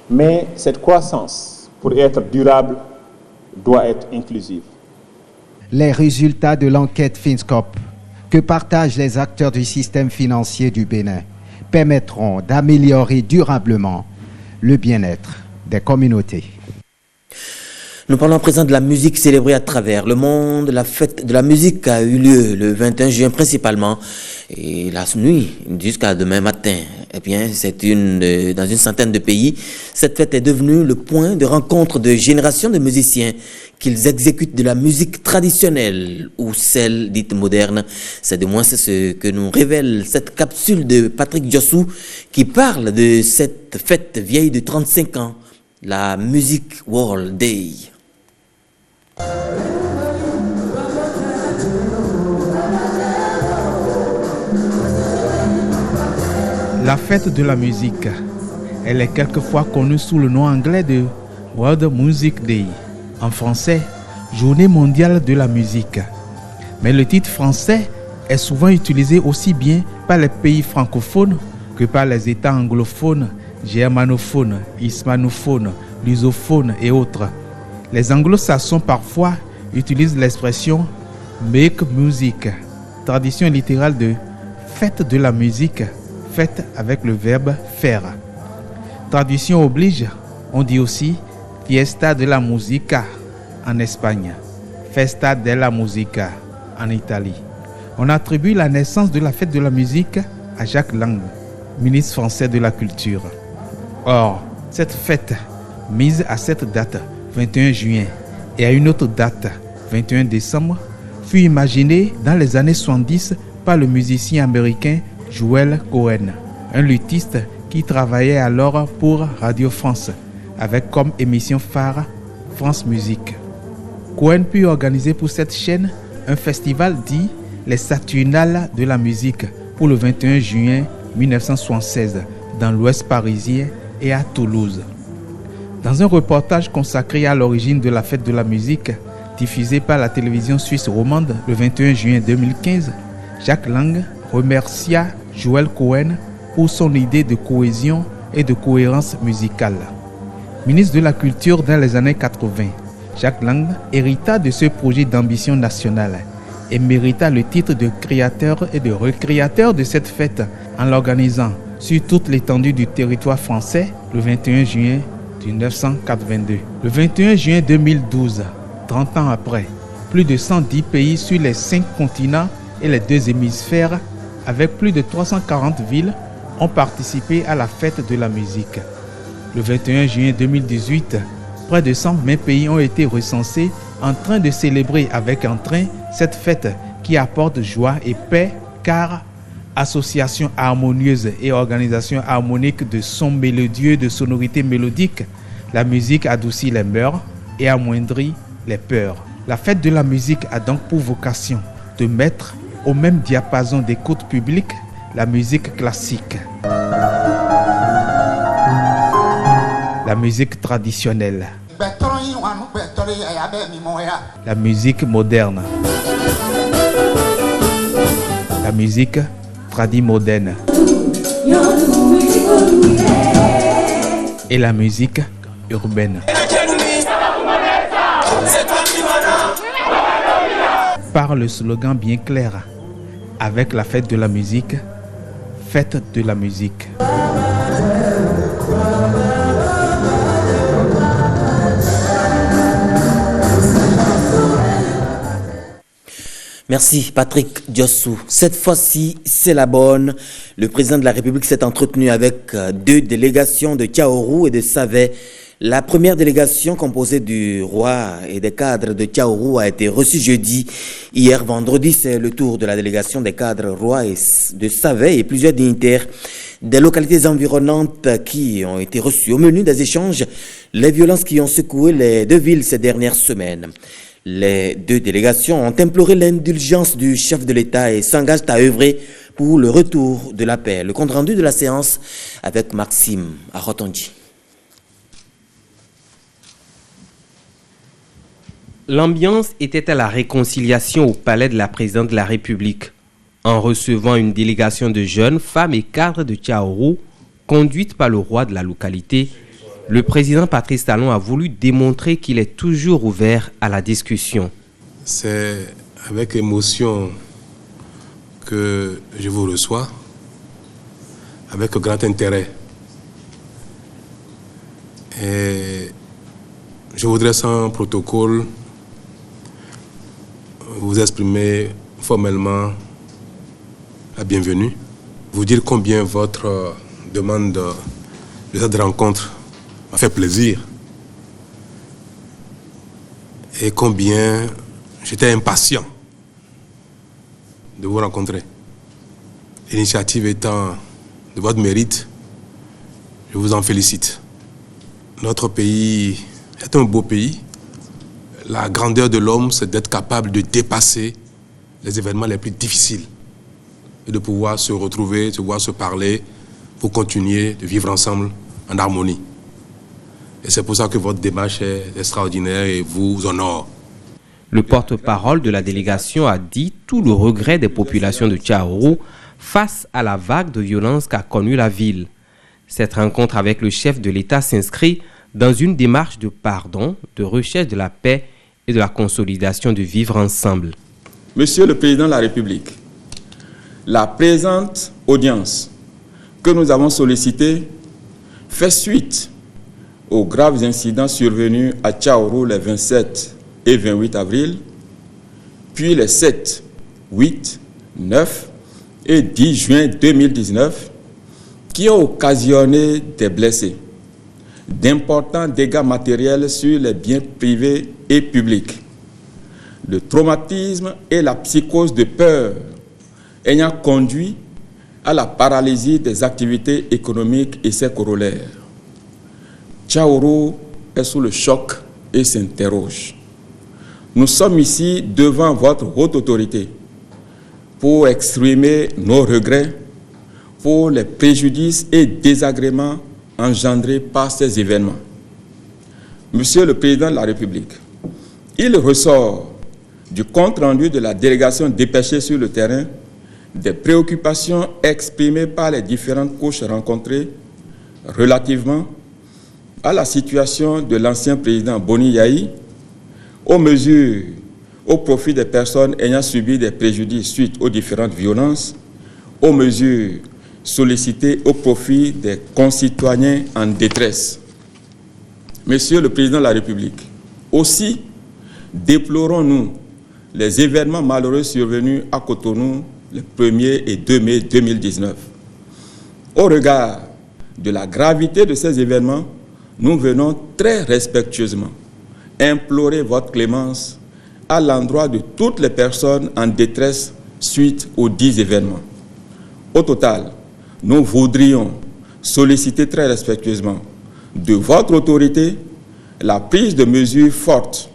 Mais cette croissance, pour être durable, doit être inclusive. Les résultats de l'enquête FINSCOP que partagent les acteurs du système financier du Bénin permettront d'améliorer durablement le bien-être des communautés. Nous parlons à présent de la musique célébrée à travers le monde. La fête de la musique a eu lieu le 21 juin principalement et la nuit jusqu'à demain matin. Eh bien, dans une centaine de pays. Cette fête est devenue le point de rencontre de générations de musiciens, qu'ils exécutent de la musique traditionnelle ou celle dite moderne. C'est de moins ce que nous révèle cette capsule de Patrick Diossou qui parle de cette fête vieille de 35 ans, la Music World Day. La fête de la musique, elle est quelquefois connue sous le nom anglais de World Music Day, en français, Journée mondiale de la musique. Mais le titre français est souvent utilisé aussi bien par les pays francophones que par les États anglophones, germanophones, hispanophones, lusophones et autres. Les anglo-saxons parfois utilisent l'expression « make music », traduction littérale de « fête de la musique », faite avec le verbe « faire ». Traduction oblige, on dit aussi « fiesta de la musica » en Espagne, « festa de la musica » en Italie. On attribue la naissance de la fête de la musique à Jacques Lang, ministre français de la Culture. Or, cette fête, mise à cette date, 21 juin, et à une autre date, 21 décembre, fut imaginée dans les années 70 par le musicien américain Joel Cohen, un luthiste qui travaillait alors pour Radio France, avec comme émission phare France Musique. Cohen put organiser pour cette chaîne un festival dit les Saturnales de la musique pour le 21 juin 1976 dans l'ouest parisien et à Toulouse. Dans un reportage consacré à l'origine de la fête de la musique, diffusé par la télévision suisse romande le 21 juin 2015, Jacques Lang remercia Joel Cohen pour son idée de cohésion et de cohérence musicale. Ministre de la Culture dans les années 80, Jacques Lang hérita de ce projet d'ambition nationale et mérita le titre de créateur et de recréateur de cette fête en l'organisant sur toute l'étendue du territoire français le 21 juin 1982. Le 21 juin 2012, 30 ans après, plus de 110 pays sur les 5 continents et les 2 hémisphères, avec plus de 340 villes, ont participé à la fête de la musique. Le 21 juin 2018, près de 120 pays ont été recensés en train de célébrer avec entrain cette fête qui apporte joie et paix, car association harmonieuse et organisation harmonique de sons mélodieux, de sonorités mélodiques, la musique adoucit les mœurs et amoindrit les peurs. La fête de la musique a donc pour vocation de mettre au même diapason d'écoute publique la musique classique, la musique traditionnelle, la musique moderne, la musique tradimoderne et la musique urbaine. Par le slogan bien clair, avec la fête de la musique, fête de la musique. Merci Patrick Diossou. Cette fois-ci, c'est la bonne. Le président de la République s'est entretenu avec 2 délégations de Tchaourou et de Savet. La première délégation, composée du roi et des cadres de Tchaourou, a été reçue jeudi. Hier, vendredi, c'est le tour de la délégation des cadres roi et de Savet et plusieurs dignitaires des localités environnantes qui ont été reçus. Au menu des échanges, les violences qui ont secoué les 2 villes ces dernières semaines. Les 2 délégations ont imploré l'indulgence du chef de l'État et s'engagent à œuvrer pour le retour de la paix. Le compte-rendu de la séance avec Maxime Arotondi. L'ambiance était à la réconciliation au palais de la présidente de la République, en recevant une délégation de jeunes femmes et cadres de Tchaourou, conduite par le roi de la localité. Le président Patrice Talon a voulu démontrer qu'il est toujours ouvert à la discussion. C'est avec émotion que je vous reçois avec grand intérêt. Et je voudrais sans protocole vous exprimer formellement la bienvenue, vous dire combien votre demande de cette rencontre m'a fait plaisir et combien j'étais impatient de vous rencontrer. L'initiative étant de votre mérite, je vous en félicite. Notre pays est un beau pays. La grandeur de l'homme, c'est d'être capable de dépasser les événements les plus difficiles et de pouvoir se retrouver, de pouvoir se parler pour continuer de vivre ensemble en harmonie. Et c'est pour ça que votre démarche est extraordinaire et vous honore. Le porte-parole de la délégation a dit tout le regret des populations de Tchaourou face à la vague de violence qu'a connue la ville. Cette rencontre avec le chef de l'État s'inscrit dans une démarche de pardon, de recherche de la paix et de la consolidation de vivre ensemble. Monsieur le Président de la République, la présente audience que nous avons sollicitée fait suite aux graves incidents survenus à Tchaourou les 27 et 28 avril, puis les 7, 8, 9 et 10 juin 2019, qui ont occasionné des blessés, d'importants dégâts matériels sur les biens privés et publics, le traumatisme et la psychose de peur ayant conduit à la paralysie des activités économiques et ses corollaires. Tchaourou est sous le choc et s'interroge. Nous sommes ici devant votre haute autorité pour exprimer nos regrets pour les préjudices et désagréments engendrés par ces événements. Monsieur le Président de la République, il ressort du compte-rendu de la délégation dépêchée sur le terrain des préoccupations exprimées par les différentes couches rencontrées relativement à la situation de l'ancien président Boni Yahi, aux mesures au profit des personnes ayant subi des préjudices suite aux différentes violences, aux mesures sollicitées au profit des concitoyens en détresse. Monsieur le Président de la République, aussi déplorons-nous les événements malheureux survenus à Cotonou le 1er et 2 mai 2019. Au regard de la gravité de ces événements, nous venons très respectueusement implorer votre clémence à l'endroit de toutes les personnes en détresse suite aux 10 événements. Au total, nous voudrions solliciter très respectueusement de votre autorité la prise de mesures fortes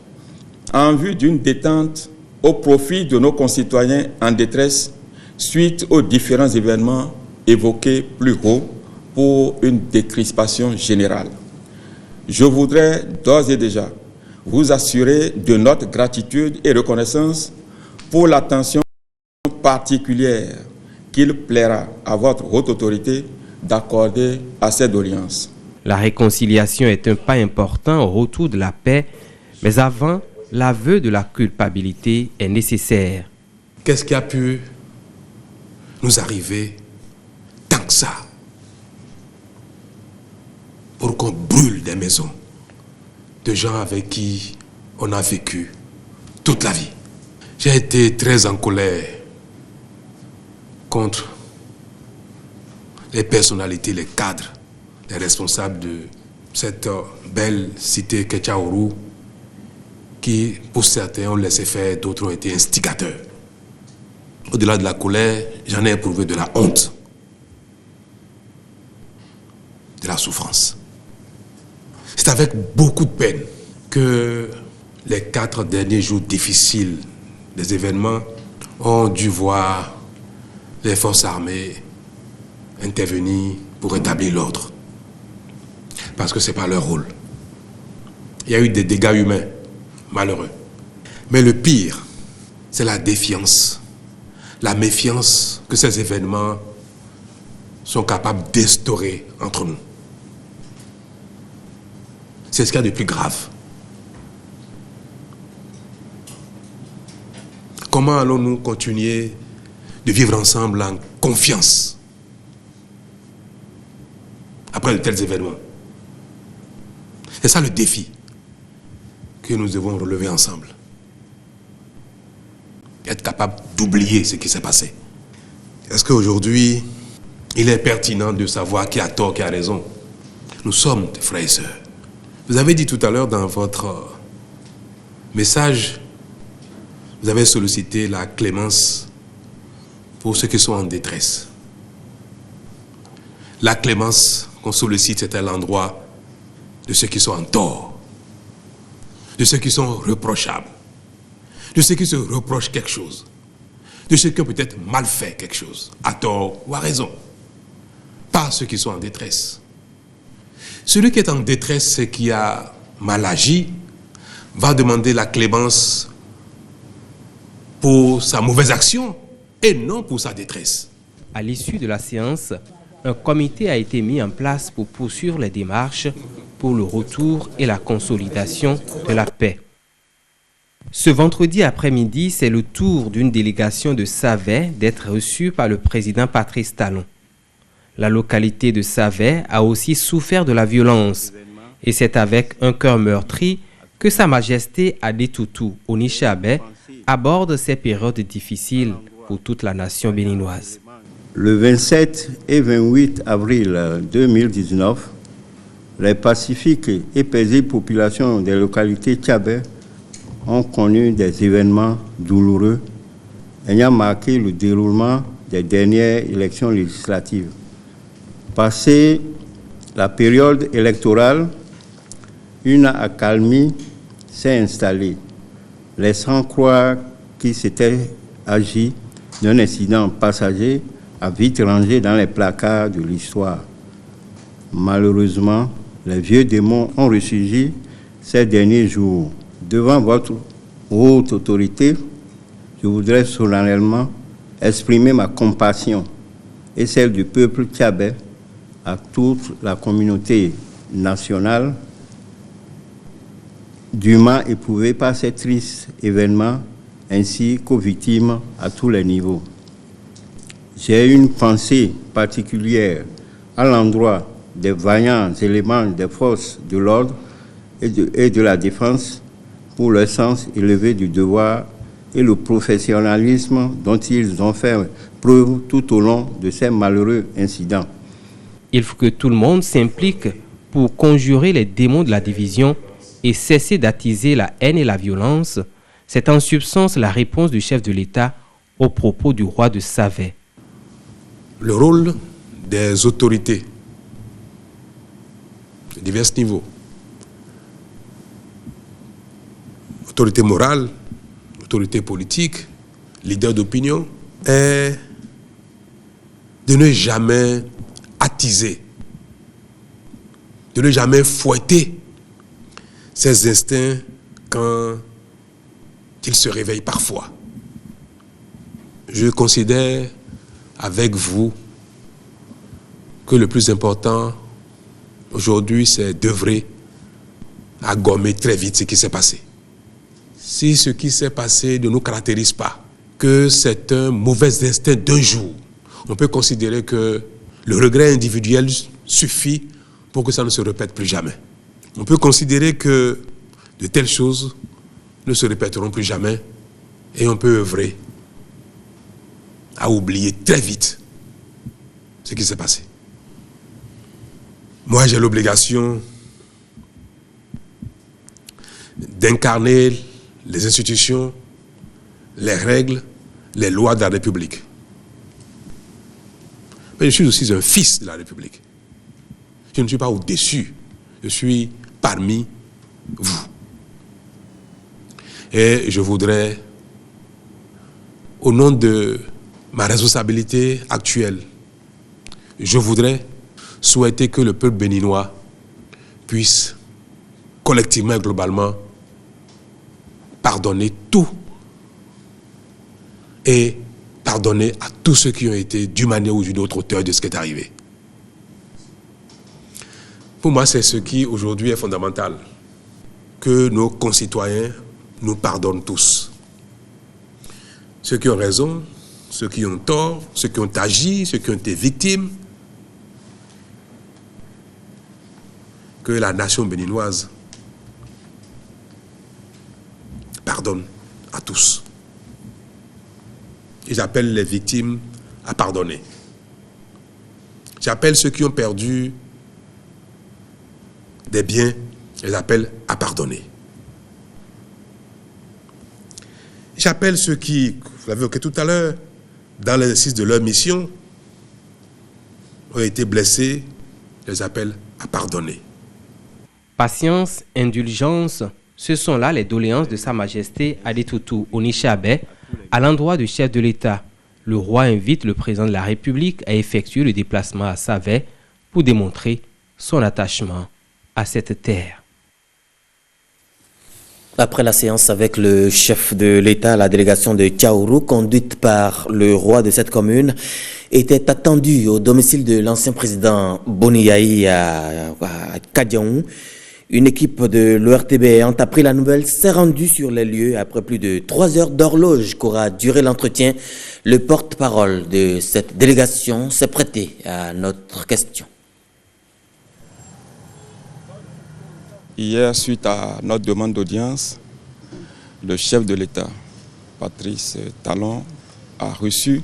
en vue d'une détente au profit de nos concitoyens en détresse suite aux différents événements évoqués plus haut pour une décrispation générale. Je voudrais d'ores et déjà vous assurer de notre gratitude et reconnaissance pour l'attention particulière qu'il plaira à votre haute autorité d'accorder à cette audience. La réconciliation est un pas important au retour de la paix, mais avant, l'aveu de la culpabilité est nécessaire. Qu'est-ce qui a pu nous arriver tant que ça pour qu'on brûle des maisons de gens avec qui on a vécu toute la vie? J'ai été très en colère contre les personnalités, les cadres, les responsables de cette belle cité qu'est Tchaourou, qui, pour certains, ont laissé faire, d'autres ont été instigateurs. Au-delà de la colère, j'en ai éprouvé de la honte, de la souffrance. C'est avec beaucoup de peine que les 4 derniers jours difficiles des événements ont dû voir les forces armées intervenir pour rétablir l'ordre. Parce que ce n'est pas leur rôle. Il y a eu des dégâts humains malheureux. Mais le pire, c'est la défiance, la méfiance que ces événements sont capables d'instaurer entre nous. C'est ce qu'il y a de plus grave. Comment allons-nous continuer de vivre ensemble en confiance après de tels événements. C'est ça le défi que nous devons relever ensemble. Être capable d'oublier ce qui s'est passé. Est-ce qu'aujourd'hui, il est pertinent de savoir qui a tort, qui a raison? Nous sommes des frères et sœurs. Vous avez dit tout à l'heure dans votre message, vous avez sollicité la clémence pour ceux qui sont en détresse. La clémence qu'on sollicite, c'est à l'endroit de ceux qui sont en tort, de ceux qui sont reprochables, de ceux qui se reprochent quelque chose, de ceux qui ont peut-être mal fait quelque chose, à tort ou à raison, pas ceux qui sont en détresse. Celui qui est en détresse et qui a mal agi va demander la clémence pour sa mauvaise action et non pour sa détresse. À l'issue de la séance, un comité a été mis en place pour poursuivre les démarches pour le retour et la consolidation de la paix. Ce vendredi après-midi, c'est le tour d'une délégation de Savet d'être reçue par le président Patrice Talon. La localité de Savet a aussi souffert de la violence et c'est avec un cœur meurtri que Sa Majesté Adétoutou Onishabé aborde ces périodes difficiles pour toute la nation béninoise. Le 27 et 28 avril 2019, les pacifiques et paisibles populations des localités Tchabé ont connu des événements douloureux ayant marqué le déroulement des dernières élections législatives. Passé la période électorale, une accalmie s'est installée, laissant croire qu'il s'était agi d'un incident passager à vite rangé dans les placards de l'histoire. Malheureusement, les vieux démons ont ressurgi ces derniers jours. Devant votre haute autorité, je voudrais solennellement exprimer ma compassion et celle du peuple tchabé à toute la communauté nationale dûment éprouvée par ces tristes événements ainsi qu'aux victimes à tous les niveaux. J'ai une pensée particulière à l'endroit des vaillants éléments des forces de l'ordre et de la défense pour leur sens élevé du devoir et le professionnalisme dont ils ont fait preuve tout au long de ces malheureux incidents. Il faut que tout le monde s'implique pour conjurer les démons de la division et cesser d'attiser la haine et la violence. C'est en substance la réponse du chef de l'État aux propos du roi de Savet. Le rôle des autorités de divers niveaux, autorité morale, autorité politique, leader d'opinion, est de ne jamais attiser, de ne jamais fouetter ses instincts quand ils se réveillent parfois. Je considère avec vous que le plus important aujourd'hui, c'est d'œuvrer à gommer très vite ce qui s'est passé. Si ce qui s'est passé ne nous caractérise pas, que c'est un mauvais instinct d'un jour, on peut considérer que le regret individuel suffit pour que ça ne se répète plus jamais. On peut considérer que de telles choses ne se répéteront plus jamais et on peut œuvrer à oublier très vite ce qui s'est passé. Moi, j'ai l'obligation d'incarner les institutions, les règles, les lois de la République. Mais je suis aussi un fils de la République. Je ne suis pas au-dessus, je suis parmi vous. Et je voudrais, au nom de ma responsabilité actuelle, je voudrais souhaiter que le peuple béninois puisse collectivement et globalement pardonner tout et pardonner à tous ceux qui ont été d'une manière ou d'une autre auteurs de ce qui est arrivé. Pour moi, c'est ce qui aujourd'hui est fondamental, que nos concitoyens nous pardonnent tous. Ceux qui ont raison ceux qui ont tort, ceux qui ont agi, ceux qui ont été victimes, que la nation béninoise pardonne à tous. Et j'appelle les victimes à pardonner. J'appelle ceux qui ont perdu des biens, je les appelle à pardonner. J'appelle ceux qui, vous l'avez évoqué tout à l'heure, dans l'exercice de leur mission, ont été blessés, je les appelle à pardonner. Patience, indulgence, ce sont là les doléances de Sa Majesté Adétoutou Onitshabé à l'endroit du chef de l'État. Le roi invite le président de la République à effectuer le déplacement à Savé pour démontrer son attachement à cette terre. Après la séance avec le chef de l'État, la délégation de Tchaourou, conduite par le roi de cette commune, était attendue au domicile de l'ancien président Boni Yayi à Kadiaou. Une équipe de l'ORTB ayant appris la nouvelle s'est rendue sur les lieux après plus de 3 heures d'horloge qu'aura duré l'entretien. Le porte-parole de cette délégation s'est prêté à notre question. Hier, suite à notre demande d'audience, le chef de l'État, Patrice Talon, a reçu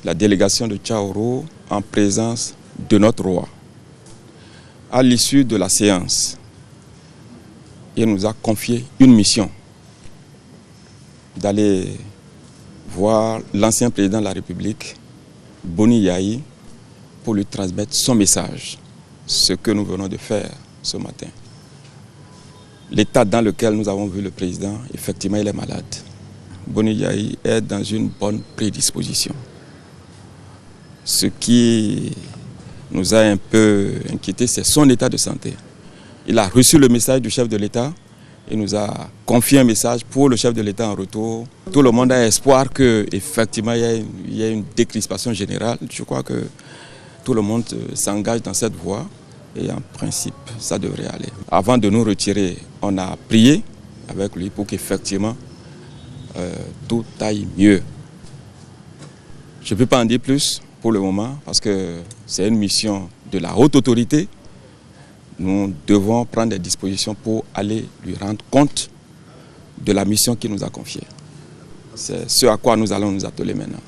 la délégation de Tchaourou en présence de notre roi. À l'issue de la séance, il nous a confié une mission d'aller voir l'ancien président de la République, Boni Yayi, pour lui transmettre son message, ce que nous venons de faire ce matin. L'état dans lequel nous avons vu le président, effectivement, il est malade. Boni Yayi est dans une bonne prédisposition. Ce qui nous a un peu inquiétés, c'est son état de santé. Il a reçu le message du chef de l'État. Il nous a confié un message pour le chef de l'État en retour. Tout le monde a espoir qu'effectivement, il y ait une décrispation générale. Je crois que tout le monde s'engage dans cette voie. Et en principe, ça devrait aller. Avant de nous retirer, on a prié avec lui pour qu'effectivement, tout aille mieux. Je ne peux pas en dire plus pour le moment parce que c'est une mission de la haute autorité. Nous devons prendre des dispositions pour aller lui rendre compte de la mission qu'il nous a confiée. C'est ce à quoi nous allons nous atteler maintenant.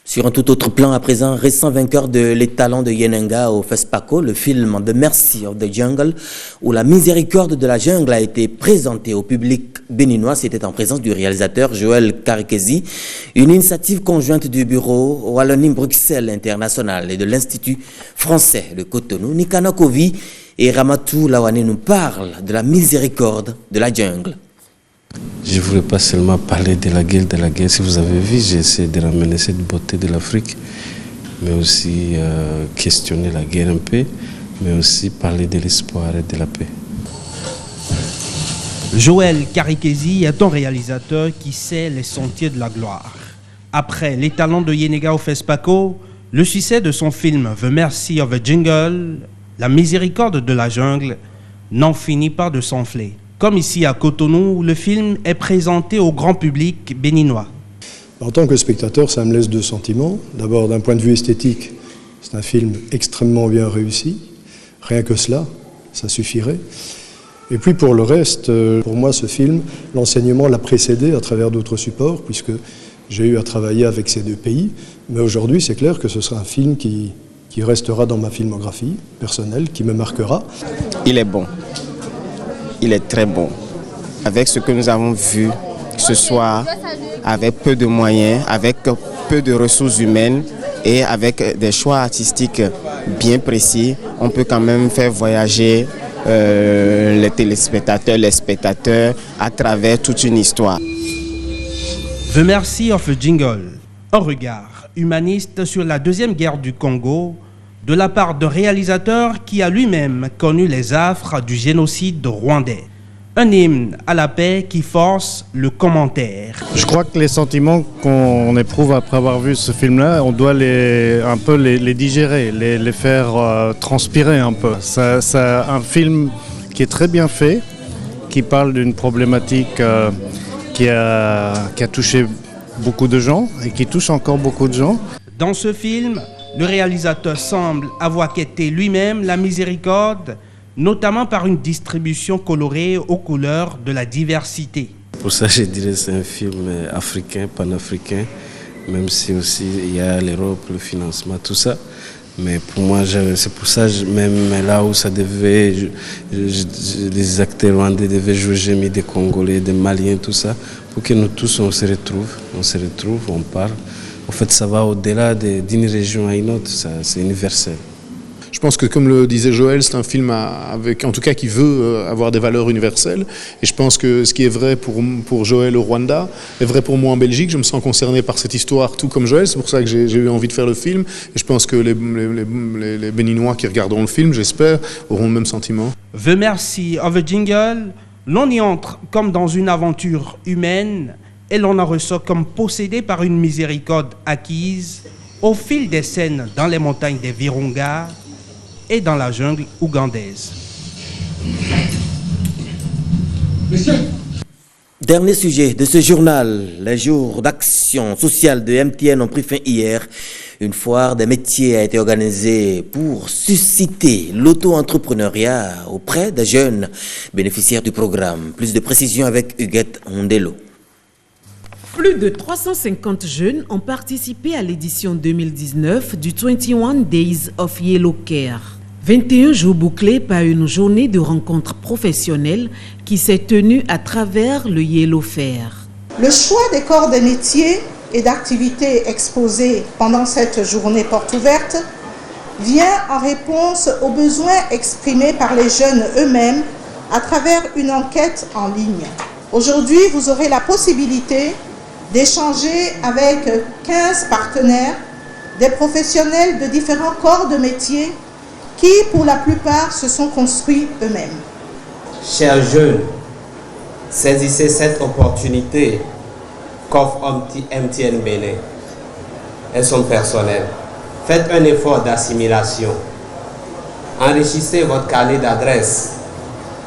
Sur un tout autre plan, à présent, récent vainqueur de l'étalon de Yenenga au FESPACO, le film The Mercy of the Jungle, où la miséricorde de la jungle a été présentée au public béninois. C'était en présence du réalisateur Joël Karikesi. Une initiative conjointe du bureau Wallonie-Bruxelles International et de l'Institut français de Cotonou. Nikana Kovi et Ramatou Lawane nous parlent de la miséricorde de la jungle. Je ne voulais pas seulement parler de la guerre. Si vous avez vu, j'ai essayé de ramener cette beauté de l'Afrique, mais aussi questionner la guerre un peu, mais aussi parler de l'espoir et de la paix. Joël Karikesi est un réalisateur qui sait les sentiers de la gloire. Après l'étalon de Yenenga au FESPACO, le succès de son film The Mercy of the Jungle, la miséricorde de la jungle, n'en finit pas de s'enfler. Comme ici à Cotonou, où le film est présenté au grand public béninois. En tant que spectateur, ça me laisse 2 sentiments. D'abord, d'un point de vue esthétique, c'est un film extrêmement bien réussi. Rien que cela, ça suffirait. Et puis pour le reste, pour moi, ce film, l'enseignement l'a précédé à travers d'autres supports, puisque j'ai eu à travailler avec ces 2 pays. Mais aujourd'hui, c'est clair que ce sera un film qui restera dans ma filmographie personnelle, qui me marquera. Il est bon. Il est très bon. Avec ce que nous avons vu ce soir, avec peu de moyens, avec peu de ressources humaines et avec des choix artistiques bien précis, on peut quand même faire voyager les téléspectateurs, les spectateurs à travers toute une histoire. The Mercy of the Jungle, un regard humaniste sur la Deuxième Guerre du Congo, de la part d'un réalisateur qui a lui-même connu les affres du génocide rwandais. Un hymne à la paix qui force le commentaire. Je crois que les sentiments qu'on éprouve après avoir vu ce film-là, on doit un peu les digérer, les faire transpirer un peu. C'est un film qui est très bien fait, qui parle d'une problématique qui a touché beaucoup de gens et qui touche encore beaucoup de gens. Dans ce film, le réalisateur semble avoir quêté lui-même la miséricorde, notamment par une distribution colorée aux couleurs de la diversité. Pour ça, je dirais que c'est un film africain, panafricain, même si aussi il y a l'Europe, le financement, tout ça. Mais pour moi, c'est pour ça, même là où ça devait, les acteurs rwandais devaient jouer, j'ai mis des Congolais, des Maliens, tout ça, pour que nous tous, on se retrouve, on parle. En fait, ça va au-delà d'une région à une autre, c'est universel. Je pense que, comme le disait Joël, c'est un film en tout cas qui veut avoir des valeurs universelles. Et je pense que ce qui est vrai pour Joël au Rwanda est vrai pour moi en Belgique. Je me sens concerné par cette histoire, tout comme Joël. C'est pour ça que j'ai eu envie de faire le film. Et je pense que les Béninois qui regarderont le film, j'espère, auront le même sentiment. The Mercy of a Jingle, l'on y entre comme dans une aventure humaine et l'on en ressort comme possédé par une miséricorde acquise au fil des scènes dans les montagnes des Virunga et dans la jungle ougandaise. Dernier sujet de ce journal, les jours d'action sociale de MTN ont pris fin hier. Une foire des métiers a été organisée pour susciter l'auto-entrepreneuriat auprès des jeunes bénéficiaires du programme. Plus de précisions avec Huguette Ondelo. Plus de 350 jeunes ont participé à l'édition 2019 du 21 Days of Yellow Care. 21 jours bouclés par une journée de rencontres professionnelles qui s'est tenue à travers le Yellow Fair. Le choix des corps de métiers et d'activités exposés pendant cette journée porte ouverte vient en réponse aux besoins exprimés par les jeunes eux-mêmes à travers une enquête en ligne. Aujourd'hui, vous aurez la possibilité d'échanger avec 15 partenaires, des professionnels de différents corps de métiers qui, pour la plupart, se sont construits eux-mêmes. Chers jeunes, saisissez cette opportunité qu'offre MTN Bénin et son personnel. Faites un effort d'assimilation. Enrichissez votre carnet d'adresses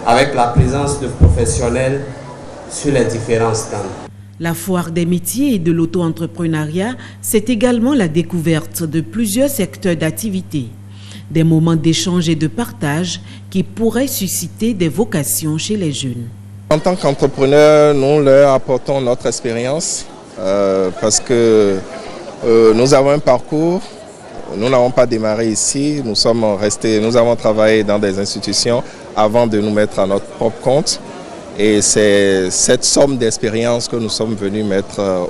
avec la présence de professionnels sur les différents stands. La foire des métiers et de l'auto-entrepreneuriat, c'est également la découverte de plusieurs secteurs d'activité. Des moments d'échange et de partage qui pourraient susciter des vocations chez les jeunes. En tant qu'entrepreneurs, nous leur apportons notre expérience parce que nous avons un parcours. Nous n'avons pas démarré ici, nous avons travaillé dans des institutions avant de nous mettre à notre propre compte. Et c'est cette somme d'expérience que nous sommes venus mettre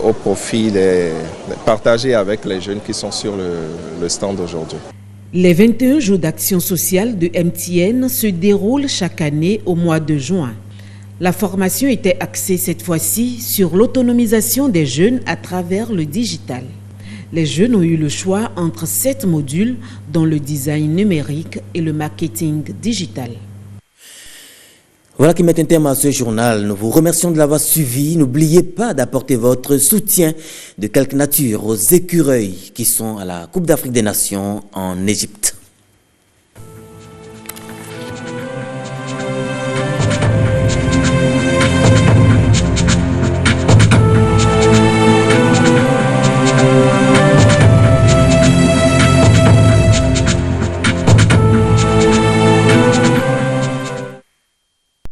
au profit, partager avec les jeunes qui sont sur le stand aujourd'hui. Les 21 jours d'action sociale de MTN se déroulent chaque année au mois de juin. La formation était axée cette fois-ci sur l'autonomisation des jeunes à travers le digital. Les jeunes ont eu le choix entre 7 modules dont le design numérique et le marketing digital. Voilà qui met un terme à ce journal. Nous vous remercions de l'avoir suivi. N'oubliez pas d'apporter votre soutien de quelque nature aux écureuils qui sont à la Coupe d'Afrique des Nations en Égypte.